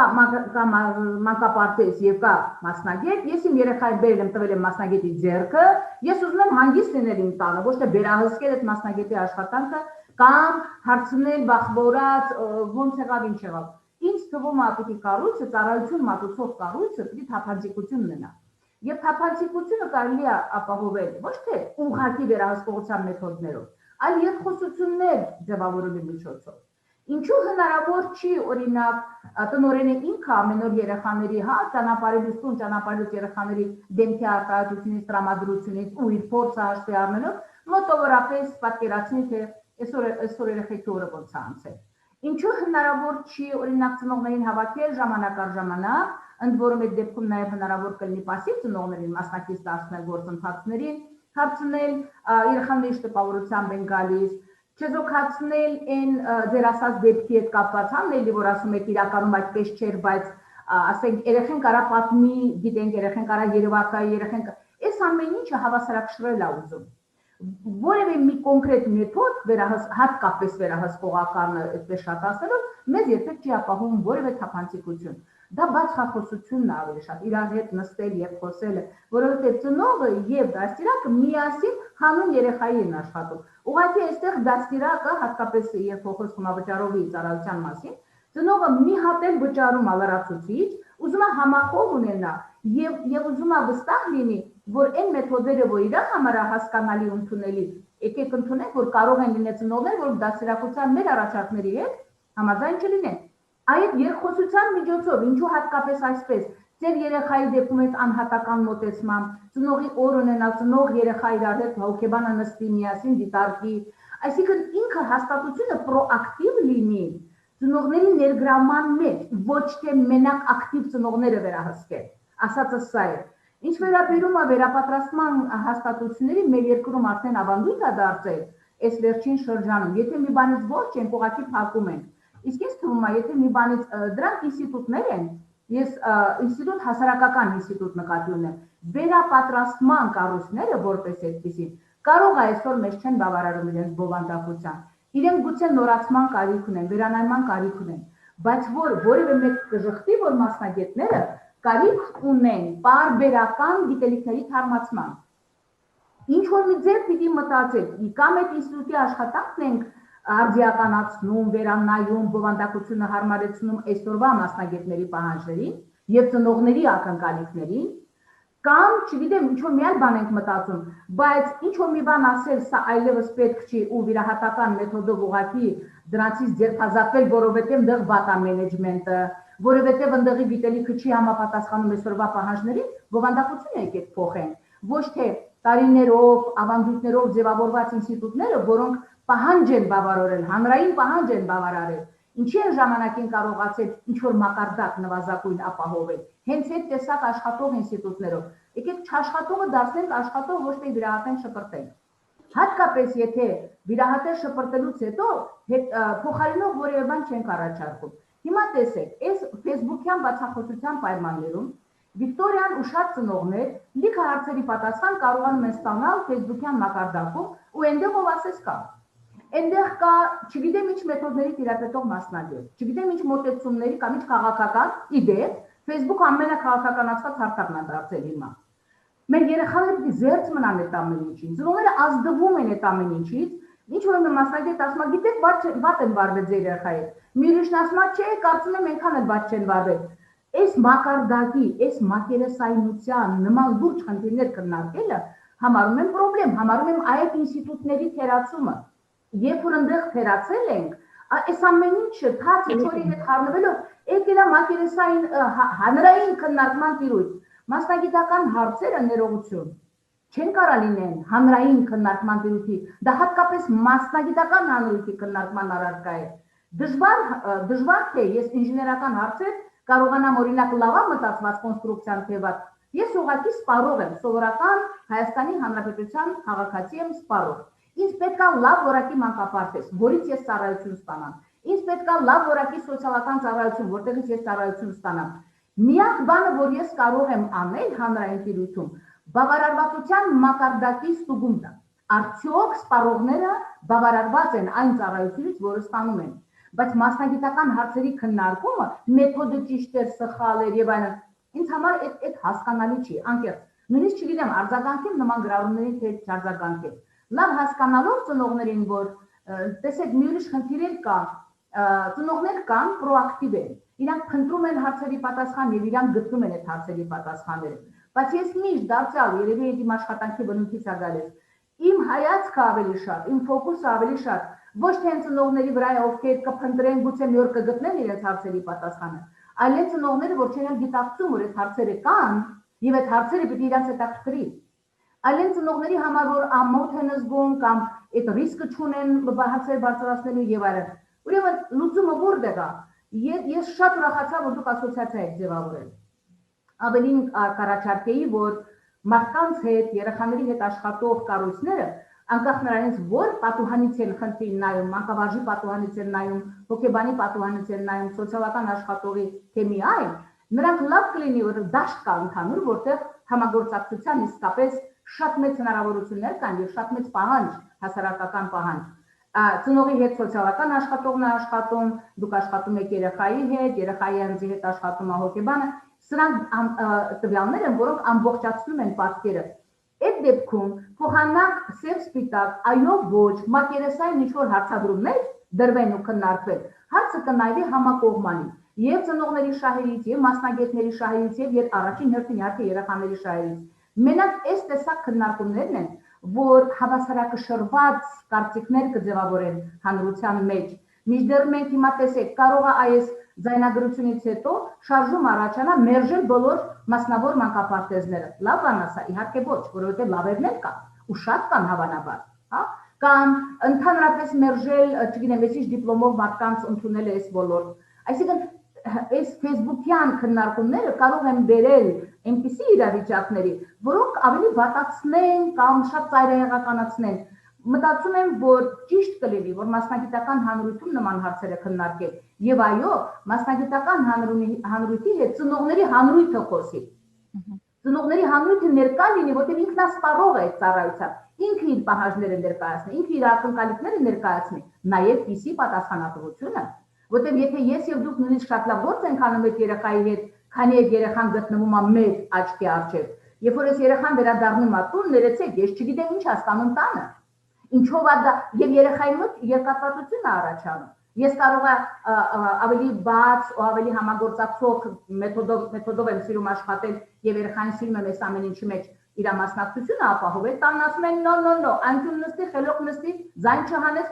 Speaker 3: մանկապարտեզ եւ կա մասնագետ, ես իմ երեխային բերել եմ, տվել եմ մասնագետի ձեռքը, ես ուզում եմ հանգիստ լինել իմ տանը, ոչ թե վերահսկել այդ մասնագետի աշխատանքը կամ հարցնել բախվորած ոնց եղավ, ինչ եղավ։ Ինձ թվում է պիտի կառույցը, ծառայություն մատուցող կառույցը պիտի թափանցիկություն ունենա։ Եվ թափանցիկությունը կարելի է ապահովել ոչ թե ուղղակի վերահսկողության մեթոդներով, այլ երկխոսություններ ձևավորելու միջոցով։ Ինչու հնարավոր չի, օրինակ, տնօրենը ինքը ամեն օր երեխաների, ճանապարհելուց տուն, ճանապարհելուց երեխաների դեմքի արտահայտությունից, տրամադրությունից ու իր փորձը հաշվի առնելով, մոտավորապես պատկերացնի, թե այսօր երեխեքի օրը ոնց է անցել։ Ինչու հնարավոր չի, օրինակ, ծնողներին հավաքել ժամանակ առ ժամանակ, ընդ որում այդ դեպքում նաև հնարավոր կլինի պասիվ ծնողներին մասնակից դարձնել գործընթացներին, հարցնել երեխաների տպավորությամբ են գալիս, չեզոքացնել այն ձեր ասած դեպքի հետ կապված համնելի, որ ասում եք իրականում այդպես չէր, բայց ասենք երեխեն կարա պատմի, գիտենք երեխեն կարա երևակա, երեխեն այս ամեն ինչը հավասարակշռել է ուզում։ Որևէ մի կոնկրետ մեթոդ հատկապես վերահսկողականը այդպես շատ ասելով, մեզ երբեք չի ապահովում որևէ թափանցիկություն։ Դա բացախոսությունն է ավելի շատ, իրար հետ նստել եւ խոսելը, որովհետեւ ծնողը եւ դաստիարակը միասին հանուն երեխայի են աշխատում։ Ուղղակի այստեղ դաստիարակը, հատկապես երբ խոսում է վճարովի ծառայության մասին, ծնողը մի հատ էլ վճարում է լրացուցիչ, ուզում է համախոհ ունենա եւ ուզում է վստահ լինի, որ այն մեթոդները, որ իր համար է հասկանալի ու ընդունելի, եկեք ընդունենք, որ կարող են լինել ծնողներ, որ դաստիարակության մեր առաջարկների հետ համաձայն չլինեն։ Այդ երկխոսության միջոցով, ինչու հատկապես այսպես, ձեր երեխայի դեպքում այդ անհատական մոտեցմամբ, ծնողի օր ունենա, ծնող երեխա իրար հետ հոգեբանը նստի միասին դիտարկի, այսինքն ինքը հաստատությունը պրոակտիվ լինի ծնողների ներգրավման մեջ, ոչ թե մենակ ակտիվ ծնողները վերահսկել, ասածը սա է։ Ինչ վերաբերում է վերապատրաստման հաստատությունների, մեր երկրում արդեն ավանդույթ է դարձել այս վերջին շրջանում, եթե մի բանից ողջ ենք, ուղղակի փակում ենք։ Իսկ ինձ թվում է, եթե մի բանից դրանք ինստիտուտներ են, ես ինստիտուտ հասարակական ինստիտուտ նկատի ունեմ, վերապատրաստման կառույցները որպես այդպիսին կարող է այսօր մեզ չեն բավարարում իրենց բովանդակության, իրենք գուցե նորացման կարիք ունեն, վերանայման կարիք ունեն, բայց որևէ մեկ կժխտի, որ մասնագետները կարիք ունեն պարբերական գիտելիքների թարմացման։ Ինչ որ մի ձև պիտի մտածեք, կամ այդ ինստիտուտի աշխատանքն ենք արձիականացնում, վերանայում, բովանդակությունը հարմարեցնում այսօրվա մասնագետների պահանջներին եւ ծնողների ակնկալիքներին, կամ, չգիտեմ, ինչ որ մի այլ բան ենք մտածում, բայց ինչ որ մի բան ասել, սա այլևս պետք չի ու վիրահատական մեթոդով ուղղակի դրանցից ձերբազատվել, որովհետեւ դեռ վատ է մենեջմենտը, որովհետեւ ընդդեղի գիտելիքը չի համապատասխանում այսօրվա պահանջներին, բովանդակությունը եկեք փոխենք, ոչ թե տարիներով, ավանդույթներով ձևավորված ինստիտուտները, որոնք պահանջ են բավարարել, հանրային պահանջ են բավարարել, ինչի են ժամանակին կարողացել ինչ-որ մակարդակ նվազագույն ապահովել, հենց այդ տեսակ աշխատող ինստիտուտներով, եկեք չաշխատողը դարձնենք աշխատող, ոչ թե վիրահատեն շպրտենք, հատկապես եթե վիրահատել շպրտելուց հետո փոխարինող որևէ բան չենք առաջարկում, հիմա տեսեք, այս ֆեյսբուքյան բացախոսության պայմաններում, Վիկտորիան ու շատ ծնողներ լիքը հարցերի պատասխան կարողանում են ստանալ ֆեյսբուքյան մակարդակում ու այնտեղ ով ասես կա։ Այնտեղ կա, չգիտեմ ինչ մեթոդների տիրապետող մասնագետ, չգիտեմ ինչ մոտեցումների կամ ինչ քաղաքական իդեա, Facebook ամենակաղաքականացված հարթակն է դարձել հիմա։ Մեր երեխաները պիտի զերծ մնան այդ ամեն ինչից, ծնողները ազդվում են այդ ամեն ինչից, ինչ որ մի մասնագետ ասում է, գիտեք, վատ են վարվել ձեր երեխայի հետ։ Մի ուրիշն ասում է, չէ, կարծում եմ այնքան էլ վատ չեն վարվել։ Այս մակարդակի, այս մակերեսայնության նման լուրջ խնդիրներ քննարկելը համարում եմ պրոբլեմ, համարում եմ այդ ինստիտուտների թերացումը։ Երբ որ ընդեղ թերացել ենք, այս ամեն ինչը թարցը չորի հետ խառնվելով, եկել է մակերեսային հանրային քննարկման տիրույթ։ Մասնագիտական հարցերը ներողություն չեն կարա լինեն հանրային քննարկման տիրույթի, դա հատկապես մասնագիտական հանրույթի քննարկման առարկա է։ Դժվար թե ես ինժեներական հարցեր կարողանամ օրինակ լավա մտածված կոնստրուկցիան թեված, ես ուղղակի սպառող եմ, սովորական Հայաստանի Հանրապետության քաղաքացի եմ սպառող։ Ինձ պետք է լավ որակի մանկապարտեզ, որից ես ծառայություն ստանամ։ Ինձ պետք է լավ որակի սոցիալական ծառայություն, որտեղից ես ծառայություն ստանամ։ Միակ բանը, որ ես կարող եմ անել հանրային տիրույթում, բավարարվածության մակարդակի ստուգումն է։ Արդյոք սպառողները բավարարված են այն ծառայությունից, որը ստանում են։ Բայց մասնագիտական հարցերի քննարկումը, մեթոդը ճիշտ էր, սխալ էր եւ այլն, ինձ համար այդ հասկանալի չի, անկեղծ։ Նույնիսկ չգիտեմ, արձագանքեմ նման գրառումներին թե չարձագանքեմ։ Լավ հասկանալով ծնողներին, որ տեսեք, մի ուրիշ խնդիր կա, ծնողներ կան պրոակտիվ են։ Իրանք փնտրում են հարցերի պատասխան եւ իրանք գտնում են այդ հարցերի պատասխանները։ Բայց ես միշտ դարձյալ երևի այդ իմ աշխատանքի բնույթից է գալիս։ Իմ հայացքը ավելի շատ, իմ ֆոկուսը ավելի շատ ոչ թե այն ծնողների վրա է, ովքեր կփնտրեն, գուցե մի օր կգտնեն իրենց հարցերի պատասխանը, այլ այն ծնողները, որ չեն գիտակցում, որ այդ հարցերը կան եւ այդ հարցերը պիտի իրանց հետաքրքրի։ Այլ այն ծնողների համար, որ ամոթ են զգում կամ այդ ռիսկը չունեն հարցեր բարձրացնելու եւ այլն։ Ուրեմն լուծումը որտեղ է։ Ես շատ ուրախացա, որ դուք ասոցիացիա եք ձևավորել։ Ավելին կառաջարկեի, որ մարդկանց հետ, երեխաների հետ աշխատող կառույցները անկախ նրանից, որ պատուհանից են խնդրին նայում, մանկավարժի պատուհանից են նայում, հոգեբանի պատուհանից են նայում, սոցիալական աշխատողի թե մի այլ, նրանք լավ կլինի, որ դաշտ կա ընդհանուր, որտեղ համագործակցության իսկապես շատ մեծ հնարավորություններ կան եւ շատ մեծ պահանջ, հասարակական պահանջ։ Ծնողի հետ սոցիալական աշխատողն է աշխատում, դուք աշխատում եք երեխայի հետ, երեխայի անձի հետ աշխատում է հոգեբանը, սրանք տվյալներ են, որոնք ամբողջացնում են պատկերը։ Այդ դեպքում փոխանակ սև սպիտակ, այո ոչ, մակերեսային ինչ-որ հարցադրումներ դրվեն ու քննարկվեն, հարցը կնայվի համակողմանի եւ ծնողների շահերից, եւ մասնագետների շահերից, եւ առաջին հերթին իհարկե երեխաների շահերից։ Մենակ այս տեսակ քննարկումներն են, որ հավասարակշռված կարծիքներ կձևավորեն հանրության մեջ։ Մինչդեռ մենք հիմա տեսեք, կարող է այս ձայնագրությունից հետո շարժում առաջանա մերժել բոլոր մասնավոր մանկապարտեզները։ Լավ բան ասա, իհարկե ոչ, որովհետև լավերն էլ կան ու շատ կան հավանաբար, հա, կամ ընդհանրապես մերժել, չգիտեմ, ես ինչ դիպլոմով մարդկանց ընդունել է այս ոլորտ։ Այսինքն այս Facebook-յան քննարկումները կարող են բերել այնպիսի իրավիճակների, որոնք ավելի վատացնեն կամ շատ ծայրահեղականացնեն։ Մտածում եմ, որ ճիշտ կլինի, որ մասնագիտական հանրույթում նման հարցերը քննարկել եւ այո, մասնագիտական հանրույթի հետ ծնողների հանրույթը խոսի։ Ծնողների հանրույթը ներկա լինի, որտեղ ինքնասպառող է այդ ծառայության, ինքը իր պահանջները ներկայացնի, ինքը իր ակնկալիքները ներկայացնի, նաեւ PC պատասխանատվությունը, որտեղ եթե ես եւ դուք նույնիսկ շատ լավ գործ ենք անում այդ երեխայի հետ, քանի այդ երեխան գտնվում է մեր աչքի առջև, երբ որ այս երեխան վերադառնում է տուն, ներեցեք, ես չգիտեմ ինչ հասկանում տանը։ Ինչով է դա եւ երեխայի մոտ երկաթվածություն է առաջանում։ Ես կարող եմ ավելի բաց ու ավելի համագործակցող մեթոդով եմ սիրում աշխատել եւ երեխային սիրում եմ այս ամեն ինչի մեջ իր մասնակցությունը ապահովել, տանն ասում են նո, անկյուն նստի, խելոք նստի, ձայն չհանես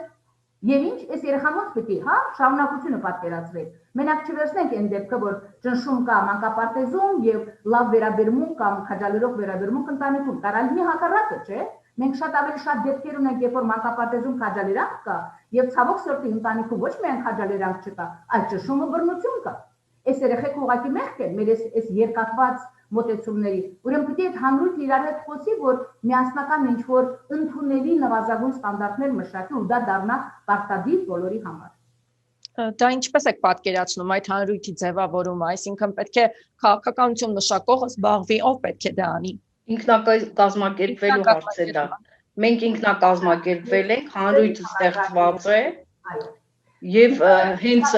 Speaker 3: եւ ինչ այս երեխան ոնց պիտի, հա, շարունակությունը պատկերացրեք։ Մենակ չվերցնենք այն դեպքը, որ ճնշում կա մանկապարտեզում եւ լավ վերաբերմունք կամ քաջալերող վերաբերմունք ընտանիքում, կարա լինի հակառակը, չէ՞։ Մենք շատ ավելի շատ դեպքեր ունենք, երբ որ մանկապարտեզում քաջալերանք կա եւ ցավոք սրտի ընտանիքում ոչ միայն քաջալերանք չկա, այլ ճնշումը բռնություն կա։ Այս երեխեք ուղղակի մեղք են մեր այս երկաթված մոտեցումների։ Ուրեմն պիտի այդ հանրույթը իրար հետ խոսի, որ միասնական ինչ որ ընդունելի նվազագույն ստանդարտներ մշակի ու դա դառնա պարտադիր բոլորի համար։
Speaker 1: Դա ինչպես եք պատկերացնում այդ հանրույթի ձևավորումը, այսինքն պետք է քաղաքականություն մշակողը զբաղվի, ով պետք է դա անի։
Speaker 4: Ինքնակազմակերպվելու հարց է դա։ Մենք ինքնակազմակերպվել ենք, հանրույթը ստեղծված է եւ հենց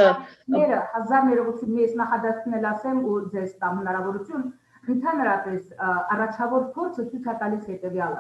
Speaker 3: հազար ներողություն ես նախադասությունել ասեմ ու ձեզ տամ հնարավորություն ընդհանրապես առաջավոր փորձը ցույց է տալիս հետեւյալը։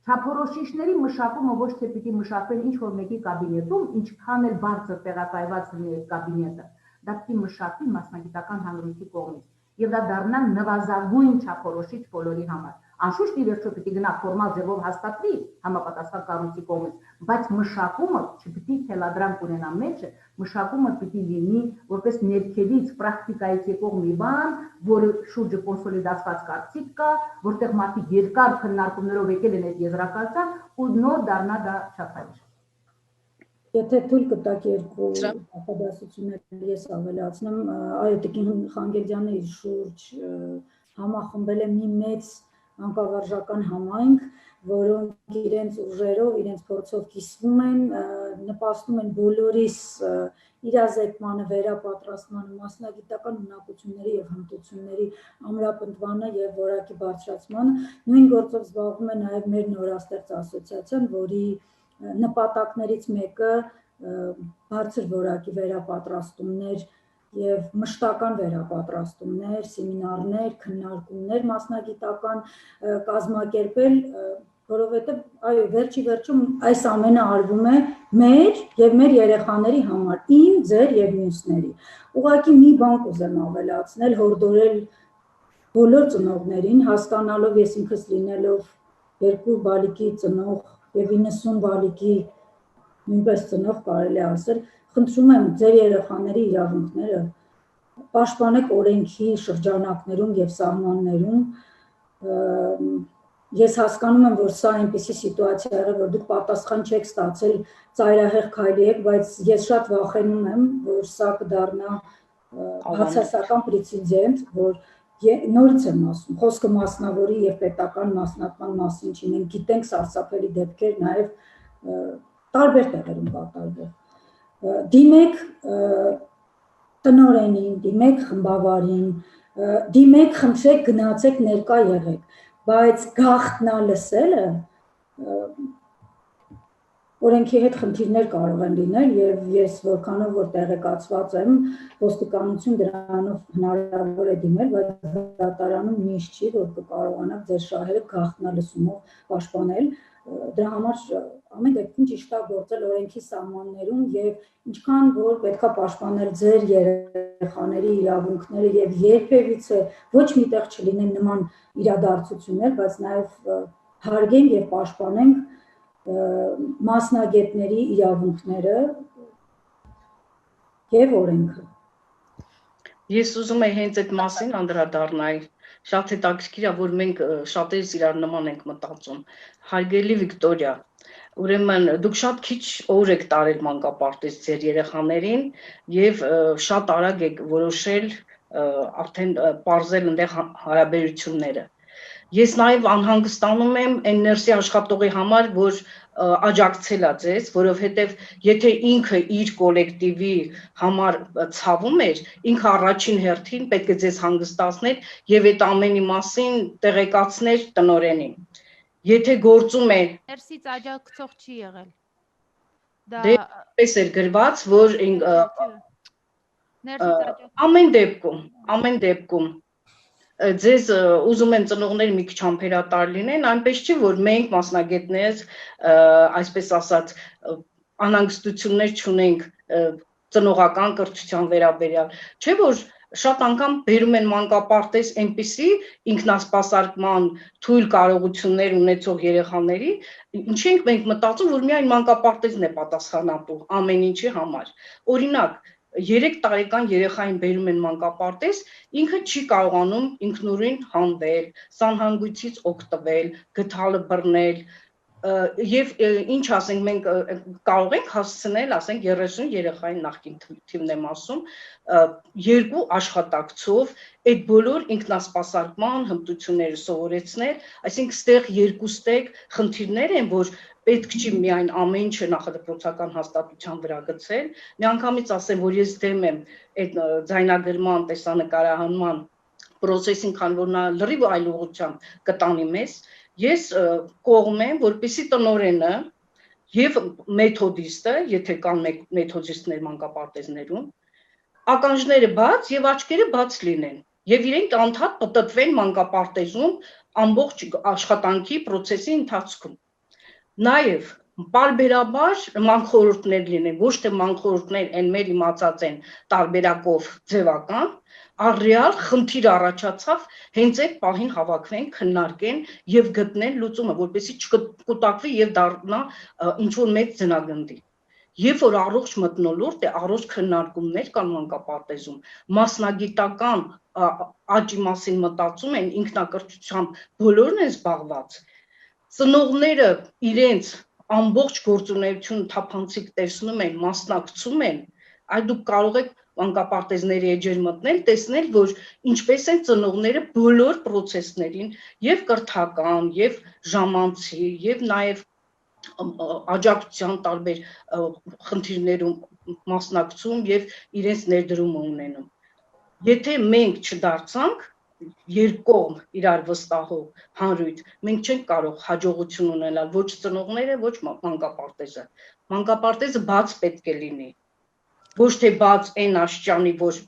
Speaker 3: Չափորոշիչների մշակումը ոչ թե պիտի մշակվեն ինչ որ մեկի կաբինետում, ինչքան էլ բարձր տեղակայված լինի այդ կաբինետը, դա պիտի մշակվի մասնագիտական հանրույթի կողմից եւ դա դառնա նվազագույն չափորոշիչ բոլորի համար։ Անշուշտ ի վերջո պիտի գնա ֆորմալ ձևով հաստատվի համապատասխան կառույցի կողմից, բայց մշակումը չպիտի թելադրանք ունենա մեջը, մշակումը պիտի լինի որպես ներքևից պրակտիկայից եկող մի բան, որը շուրջը կոնսոլիդացված կարծիք կա, որտեղ մարդիկ երկար քննարկումներով եկել են այդ եզրակացության ու նոր դառնա դա չափանիշ։
Speaker 5: Եթե թույլ կտաք երկու նախադասություններ ես ավելացնեմ, այո, Տիկին Խանգելյանը իր շուրջ համախմբել է մի մեծ մանկավարժական համայնք, որոնք իրենց ուժերով, իրենց փորձով կիսվում են, նպաստում են բոլորիս իրազեկմանը, վերապատրաստմանը, մասնագիտական ունակությունների եւ հմտությունների ամրապնդմանը եւ որակի բարձրացմանը։ Նույն գործով զբաղվում է նաեւ մեր նորաստեղծ ասոցիացիան, որի նպատակներից մեկը բարձր որակի վերապատրաստումներ եւ մշտական վերապատրաստումներ, սեմինարներ, քննարկումներ մասնագիտական կազմակերպել, որովհետեւ այո, վերջի վերջում այս ամենը արվում է մեր եւ մեր երեխաների համար, իմ, ձեր եւ մյուսների։ Ուղղակի մի բան կուզեմ ավելացնել, հորդորել բոլոր ծնողներին, հասկանալով ես ինքս լինելով 2 բալիկի ծնող եւ 90 բալիկի նույնպես ծնող կարելի ասել, խնդրում եմ ձեր երեխաների իրավունքները պաշտպանեք օրենքի շրջանակներում եւ սահմաններում։ Ես հասկանում եմ, որ սա այնպիսի սիտուացիա եղել, որ դուք պատասխան չեք ստացել, ծայրահեղ քայլի եք, բայց ես շատ վախենում եմ, որ սա կդառնա բացասական պրեցեդենտ, որ նորից եմ ասում, խոսքը մասնավորի եւ պետական մասնատման մասին չի, մենք գիտենք սարսափելի դեպքեր նաեւ տարբեր տեղերում կատարվող։ Դիմեք տնօրենին, դիմեք խմբավարին, դիմեք, խնդրեք, գնացեք, ներկա եղեք, բայց գաղտնա լսելը օրենքի հետ խնդիրներ կարող են լինել եւ ես որքանով որ տեղեկացված եմ, ոստիկանություն դրանով հնարավոր է դիմել, բայց դատարանում միշտ չի, որ կկարողանաք ձեր շահերը գաղտնալսումով պաշտպանել։ Դրա համար ամեն դեպքում ճիշտ է գործել օրենքի սահմաններում եւ ինչքան որ պետքա պաշտպանել ձեր երեխաների իրավունքները եւ երբևիցե ոչ միտեղ չլինեն նման իրադարձություններ, բայց նաեւ հարգենք եւ պաշտպանենք մասնագետների իրավունքները եւ օրենքը։
Speaker 4: Ես ուզում եմ հենց այդ մասին անդրադառնալ, շատ հետաքրքիր է, որ մենք շատերս իրար նման ենք մտածում։ Հարգելի Վիկտորիա, ուրեմն դուք շատ քիչ օր եք տարել մանկապարտեզ ձեր երեխաներին եւ շատ արագ եք որոշել արդեն պարզել այնտեղ հարաբերությունները։ Ես նաև անհանգստանում եմ այն ներսի աշխատողի համար, որ աջակցել է ձեզ, որովհետև եթե ինքը իր կոլեկտիվի համար ցավում էր, ինքը առաջին հերթին պետք է ձեզ հանգստացներ եւ այդ ամենի մասին տեղեկացներ տնօրենին։ Եթե գործում է
Speaker 2: ներսից աջակցող չի եղել։ Դա
Speaker 4: պես էր գրված, որ ամեն դեպքում ձեզ ուզում են ծնողները մի քիչ համբերատար լինեն, այնպես չի, որ մենք մասնագետներ, այսպես ասած, անհանգստություններ չունենք ծնողական կրթության վերաբերյալ, չէ՞ որ շատ անգամ բերում են մանկապարտեզ այնպիսի ինքնասպասարկման թույլ կարողություններ ունեցող երեխաների, ինչի ենք մենք մտածում, որ միայն մանկապարտեզն է պատասխանատու ամեն ինչի համար։ Օրինակ 3 տարեկան երեխային բերում են մանկապարտեզ, ինքը չի կարողանում ինքնուրույն հանվել, սանհանգույցից օգտվել, գդալը բռնել, եւ ինչ ասենք մենք կարող ենք հասցնել, ասենք 30 երեխային նախկին թիվն եմ ասում, 2 աշխատակցով այդ բոլոր ինքնասպասարկման հմտությունները սովորեցնել, այսինքն ստեղ 2 ստեղ խնդիրներ են, որ պետք չի միայն ամեն ինչը նախադպրոցական հաստատության վրա գցել, միանգամից ասեմ, որ ես դեմ եմ այդ ձայնագրման, տեսանկարահանման process-ին, քան որ նա լրիվ այլ ուղղությամբ կտանի մեզ, ես կողմ եմ, որպեսզի տնօրենը եւ մեթոդիստը, եթե կան մեթոդիստներ մանկապարտեզներում, ականջները բաց եւ աչքերը բաց լինեն եւ իրենք անդադ պտտվեն մանկապարտեզում ամբողջ աշխատանքի process-ի ընթացքում։ Նաև պարբերաբար մանխորհուրդներ լինեն, ոչ թե մանխորհուրդներ են մեր իմացած են տարբերակով ձևական, առեալ խնդիր առաջացավ, հենց այդ պահին հավաքվեն, քննարկեն եւ գտնեն լուծումը, որպեսզի չկուտակվի եւ դառնա ինչ որ մեծ ձնագնդի։ Երբ որ առողջ մթնոլորտ է, առողջ քննարկումներ կան մանկապարտեզում, մասնագիտական աճի մասին մտածում են, ինքնակրթությամբ բոլորն են զբաղված։ Ծնողները իրենց ամբողջ գործունեությունը թափանցիկ տեսնում են, մասնակցում են, այդ դուք կարող եք մանկապարտեզների էջեր մտնել, տեսնել, որ ինչպես են ծնողները բոլոր process-ներին, եւ կրթական, եւ ժամանցի, եւ նաեւ աջակցության տարբեր խնդիրներում մասնակցում եւ իրենց ներդրումը ունենում։ Եթե մենք չդարձանք երկկողմ իրար վստահող հանրույթ, մենք չենք կարող հաջողություն ունենալ ոչ ծնողները, ոչ մանկապարտեզը։ Մանկապարտեզը բաց պետք է լինի։ Ոչ թե բաց այն աշճանի, որ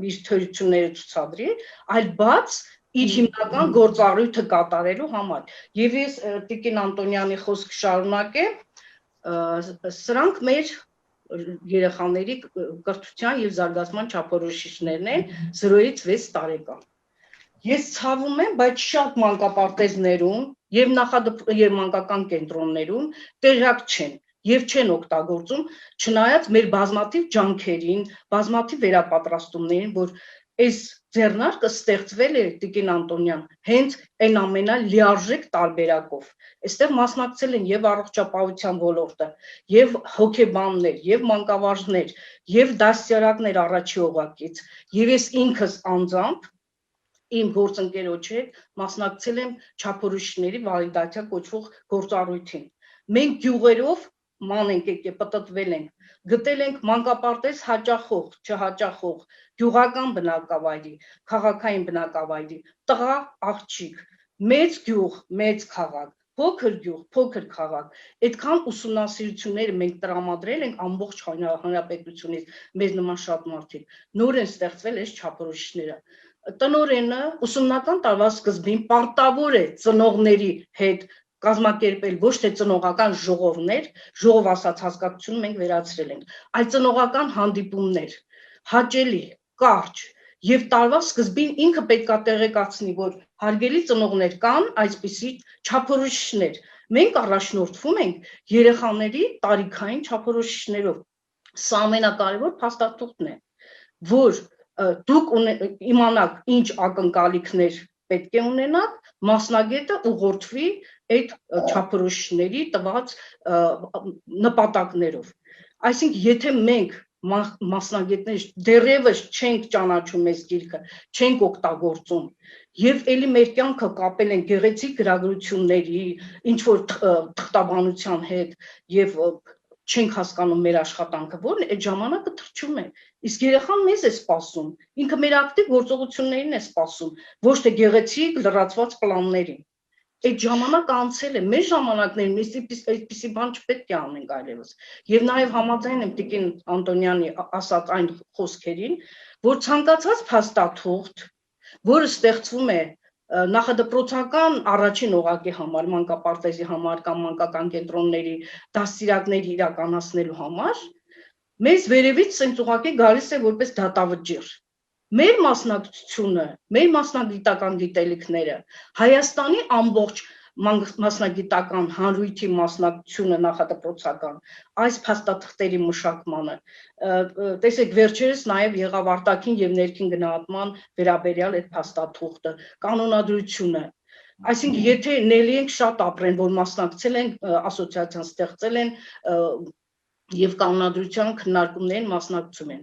Speaker 4: իր թերությունները ցուցադրի, այլ բաց իր հիմնական գործառույթը կատարելու համար։ Եվ ես Տիկին Անտոնյանի խոսքը շարունակեմ, սրանք մեր երեխաների կրթության եւ զարգացման չափորոշիչներն են 0-ից 6 տարեկան։ Ես ցավում եմ, բայց շատ մանկապարտեզներում եւ մանկական կենտրոններում տեղյակ չեն եւ չեն օգտագործում, չնայած մեր բազմաթիվ ջանքերին, բազմաթիվ վերապատրաստումներին, որ այս ձեռնարկը ստեղծվել է Տիկին Անտոնյան հենց այն ամենալիարժեք տարբերակով։ Այստեղ մասնակցել են եւ առողջապահության ոլորտը, եւ հոգեբաններ, եւ մանկավարժներ, եւ դասյարակներ առաջի օղակից, եւ ես ինքս անձամբ իմ գործընկերոջ հետ մասնակցել եմ չափորոշիչների վալիդացիա կոչվող գործառույթին։ Մենք գյուղերով ման ենք եկել, պտտվել ենք, գտել ենք մանկապարտեզ հաճախող, չհաճախող, գյուղական բնակավայրի, քաղաքային բնակավայրի, տղա, աղջիկ, մեծ գյուղ, մեծ քաղաք, փոքր գյուղ, փոքր քաղաք, այդքան ուսումնասիրությունները մենք տրամադրել ենք ամբողջ հանրապետությունից, մեզ նման շատ մարդիկ, նոր են ստեղծվել այս չափորոշիչները։ Տնօրենը ուսումնական տարվա սկզբին պարտավոր է ծնողների հետ կազմակերպել ոչ թե ծնողական ժողովներ, ժողով ասած հասկացություն մենք վերացրել ենք, այլ ծնողական հանդիպումներ, հաճելի, կարճ, եւ տարվա սկզբին ինքը պետք է տեղեկացնի, որ հարգելի ծնողներ կան այսպիսի չափորոշիչներ։ Մենք առաջնորդվում ենք երեխաների տարիքային չափորոշիչներով։ Սա ամենակարևոր փաստաթուղթն է, որ դուք իմանաք ինչ ակնկալիքներ պետք է ունենաք, մասնագետը ուղղորդվի այդ չափորոշիչների տված նպատակներով։ Այսինքն, եթե մենք մասնագետներ դեռևս չենք ճանաչում այս գիրքը, չենք օգտագործում, եւ ելի մեր կյանքը կապել են գեղեցիկ գրագրությունների, ինչ որ թղթաբանության հետ եւ չենք հասկանում մեր աշխատանքը որն է, այդ ժամանակը թրջում է։ Իսկ երեխան մեզ է սպասում, ինքը մեր ակտիվ գործողություններին է սպասում, ոչ թե գեղեցիկ լրացված պլաններին։ Այդ ժամանակը անցել է, մեր ժամանակներում այդպիսի բան չպետք է անենք այլևս։ Եվ նաև համաձայն եմ Տիկին Անտոնյանի ասած այն խոսքերին, որ ցանկացած փաստաթուղթ, որը ստեղծվում է նախադպրոցական առաջին օղակի համար, մանկապարտեզի համար կամ մանկական կենտրոնների դաստիարակների իրականացնելու համար, մեզ վերևից sense ուղղակի գալիս է որպես դատավճիռ։ Մեր մասնակցությունը, մեր մասնագիտական գիտելիքները, Հայաստանի ամբողջ մասնագիտական հանրույթի մասնակցությունը նախադպրոցական այս փաստաթղթերի մշակմանը, տեսեք վերջերս նաև եղավ արտաքին եւ ներքին գնահատման վերաբերյալ այդ փաստաթուղթը, կանոնադրությունը, այսինքն եթե նելի ենք շատ ապրեն, որ մասնակցել են ասոցիացիան ստեղծել են եւ կանոնադրության քննարկումներին մասնակցում են։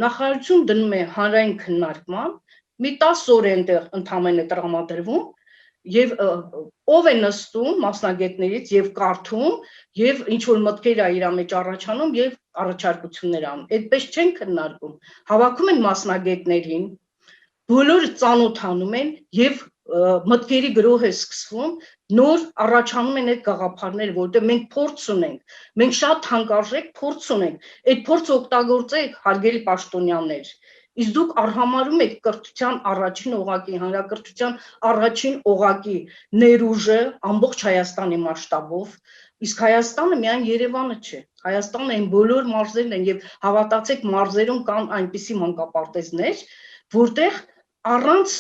Speaker 4: Նախարարություն դնում է հանրային քննարկման, մի 10 օր այնտեղ ընդհանրապես տրամադրվում եւ ով է նստում մասնագետներից եւ կարդում եւ ինչ որ մտքեր է իր մեջ առաջանում եւ առաջարկություններ անում։ Այդպես չեն քննարկում։ Հավաքում են մասնագետներին, բոլորը ծանոթանում են եւ մտքերի գրոհ է սկսվում, նոր առաջանում են այդ գաղափարները, որտեղ մենք փորձ ունենք, մենք շատ թանկարժեք փորձ ունենք, այդ փորձը օգտագործեք, հարգելի պաշտոնյաներ, իսկ դուք արհամարում եք կրթության առաջին օղակի, հանրակրթության առաջին օղակի ներուժը ամբողջ Հայաստանի մասշտաբով, իսկ Հայաստանը միայն Երևանը չէ, Հայաստանը այն բոլոր մարզերն են եւ հավատացեք մարզերում կան այնպիսի մանկապարտեզներ, որտեղ առանց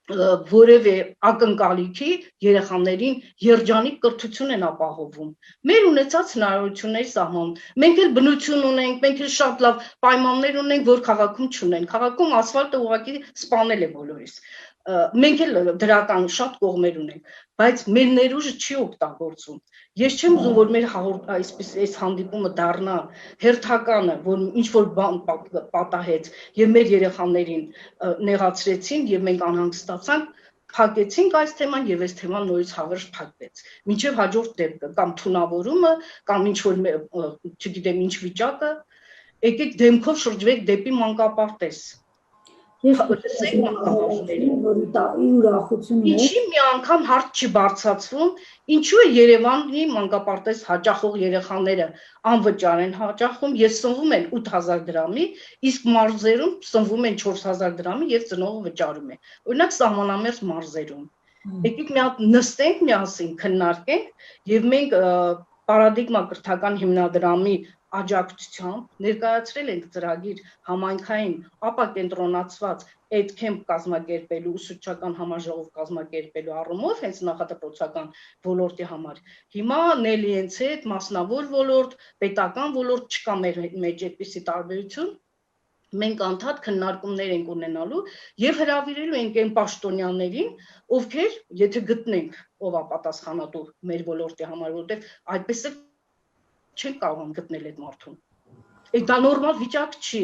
Speaker 4: որևէ ակնկալիքի երեխաներին երջանիկ կրթություն են ապահովում։ Մեր ունեցած հնարավորությունների սահմանում, մենք էլ բնություն ունենք, մենք էլ շատ լավ պայմաններ ունենք, որ քաղաքում չունեն։ Քաղաքում ասֆալտը ուղղակի սպանել է բոլորիս։ մենք էլ դրական շատ կողմեր ունենք, բայց մեր ներուժը չի օգտագործվում։ Ես չեմ ուզում, որ մեր այսպես այս հանդիպումը դառնա հերթականը, որ ինչ որ բան պատահեց եւ մեր երեխաներին նեղացրեցին եւ մենք անհանգստացանք, փակեցինք այս թեման եւ այս թեման նորից հավերժ փակվեց։ Մինչեւ հաջորդ դեպքը կամ թունավորումը կամ ինչ որ չգիտեմ ինչ վիճակը, եկեք դեմքով շրջվեք դեպի մանկապարտեզ։ Ինչի մի անգամ հարց չի բարձրացվում, ինչու է Երևանի մանկապարտեզ հաճախող երեխաները անվճար են հաճախում, ես սնվում են 8000 դրամի, իսկ մարզերում սնվում են 4000 դրամի եւ ծնողը վճարում է։ Օրինակ սահմանամերձ մարզերում։ Եկեք մի հատ նստենք միասին, քննարկենք եւ մենք պարադիգմա կրթական հիմնադրամի աջակցությամբ ներկայացրել ենք ծրագիր համայնքային ապակենտրոնացված այդ քեմփ կազմակերպելու, ուսուցչական համաժողով կազմակերպելու առումով հենց նախադպրոցական ոլորտի համար։ Հիմա Նելիենց հետ մասնավոր ոլորտ, պետական ոլորտ չկա մեր մեջ այդպիսի տարբերություն։ Մենք անդադ քննարկումներ ենք ունենալու եւ հրավիրելու ենք այն պաշտոնյաներին, ովքեր եթե գտնենք ով է պատասխանատու մեր ոլորտի համար, որովհետեւ այդպես է չեն կարող գտնել այդ մարդուն։ Դա նորմալ վիճակ չի,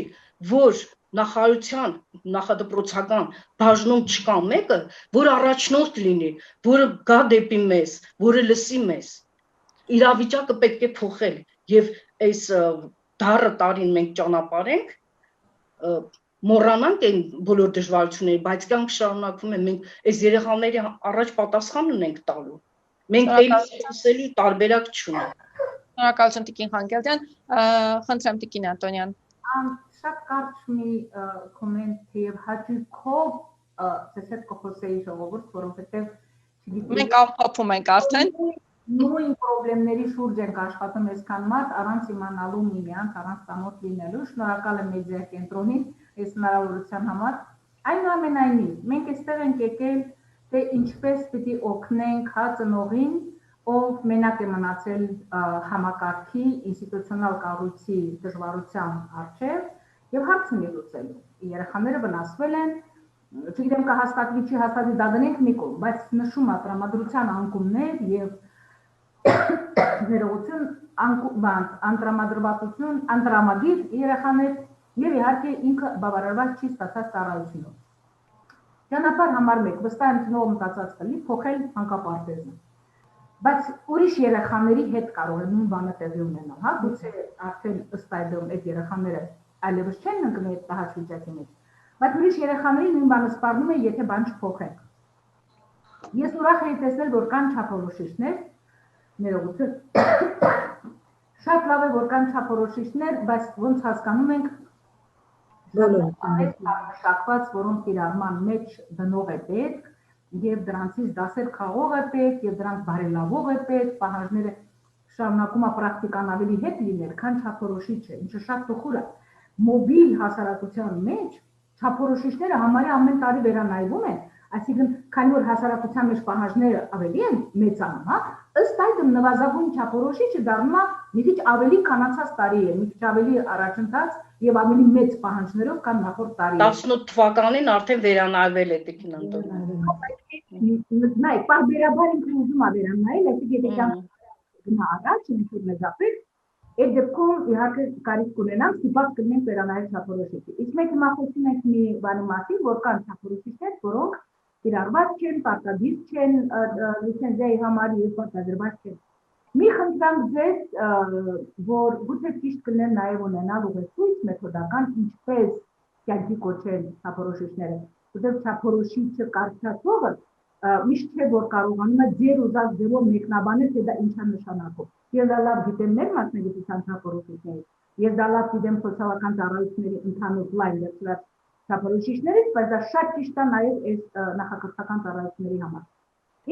Speaker 4: որ նախարարության նախադպրոցական բաժնում չկա մեկը, որ առաջնորդ լինի, որը գա դեպի մեզ, որը լսի մեզ։ Իրավիճակը պետք է փոխել եւ այս դառը տարին մենք ճանապարհենք, մոռանանք այն բոլոր դժվարությունները, բայց կյանք շարունակվում է, մենք այս երեխաների առաջ պատասխան ունենք տալու։ Մենք ասելու տարբերակ չունենք։
Speaker 1: Շնորհակալություն Տիկին Խանգելյան, խնդրեմ Տիկին Անտոնյան։
Speaker 3: Շատ կարճ մի կոմենտ եւ հաճույքով ես հետ կխոսեի ժողովուրդ, որովհետեւ
Speaker 1: մենք ամփոփում ենք արդեն
Speaker 3: նույն խնդիրների շուրջ ենք աշխատում այսքան մարդ առանց իմանալու միմյանց, առանց ծանոթ լինելու։ Շնորհակալ եմ մեդիա կենտրոնին այս հնարավորության համար։ Այնուամենայնիվ, մենք այստեղ ենք եկել, թե ինչպես պիտի օգնենք ծնողին, ով մենակ է մնացել համակարգի ինստիտուցիոնալ կառույցի դժվարության առջև եւ հարց ունի լուծելու։ Երեխաները վնասվել են, չգիտեմ կհաստատվի չի հաստատվի դա դնենք մի կողմ, բայց նշում է տրամադրության անկումներ եւ ներողություն անտրամադրվածություն, անտրամադիր երեխաներ եւ իհարկե ինքը բավարարված չի ստացած ծառայությունով։ Ճանապարհ համար 1 վստահ եմ ծնողը մտածած կլինի փոխել մանկապարտեզը։ Բայց ուրիշ երեխաների հետ կարող է նույն բանը տեղի ունենալ, հա, գուցե արդեն ըստ այդմ այդ երեխաները այլևս չեն ընկնի այդ տհաճ վիճակի մեջ, բայց ուրիշ երեխաների նույն բանը սպառնում է, եթե բան չփոխենք։ Ես ուրախ եմ տեսնել, որ կան չափորոշիչներ, ներողություն, շատ լավ է, որ կան չափորոշիչներ, բայց ոնց հասկանում ենք, շակված, որոնք իրարման մեջ դնող է պետք, եւ դրանցից դասեր քաղող է պետք, եւ դրանք բարելավող է պետք, պահանջները շարունակում է պրակտիկան ավելի հետ լինել, քան չափորոշիչը, ինչը շատ տխուր է։ Մոբիլ հասարակության մեջ չափորոշիչները համարյա ամեն տարի վերանայվում են, այսինքն քանի որ հասարակության մեջ պահանջները ավելի են մեծանում, հա, ըստ այդմ նվազագույն չափորոշիչը դառնում է մի քիչ ավելի քանացած տարի է, մի քիչ ավելի առաջընթաց եւ ավելի մեծ պահանջներով քան նախորդ տարի։
Speaker 4: 18 թվականին արդեն վերանայվել է Տիկին Անտոնյան։
Speaker 3: Նայ, պարբերաբար ինքը ուզում է վերանայել, այսինքն եթե կյանք գնա առաջ, ինչ-որ մեծապես, այդ դեպքում իհարկե կարիք կունենանք, ստիպված կլինենք վերանայել չափորոշիչը։ Իսկ մենք հիմա խոսում ենք մի բանի մասին, որ կան չափորոշիչներ, որոնք կիրառված չեն, պարտադիր չեն լիցենզիայի համար եւ պարտադրված չեն։ Մի խնդրանք ձեզ, որ գուցե ճիշտ կլինեն նաեւ ունենալ ուղեցույց մեթոդական, ինչպես կյանքի կոչել չափորոշիչները, որտեղ չափորոշիչը կարծացողը միշտ չէ որ կարողանում է ձեր ուզած ձևով մեկնաբանել, թե դա ինչ է նշանակում։ Ես դա լավ գիտեմ մեր մասնագիտության չափորոշիչներից, ես դա լավ գիտեմ սոցիալական ծառայությունների ընդհանուր լայն վերցրած չափորոշիչներից, բայց դա շատ ճիշտ է նաև այս նախակրթական ծառայությունների համար։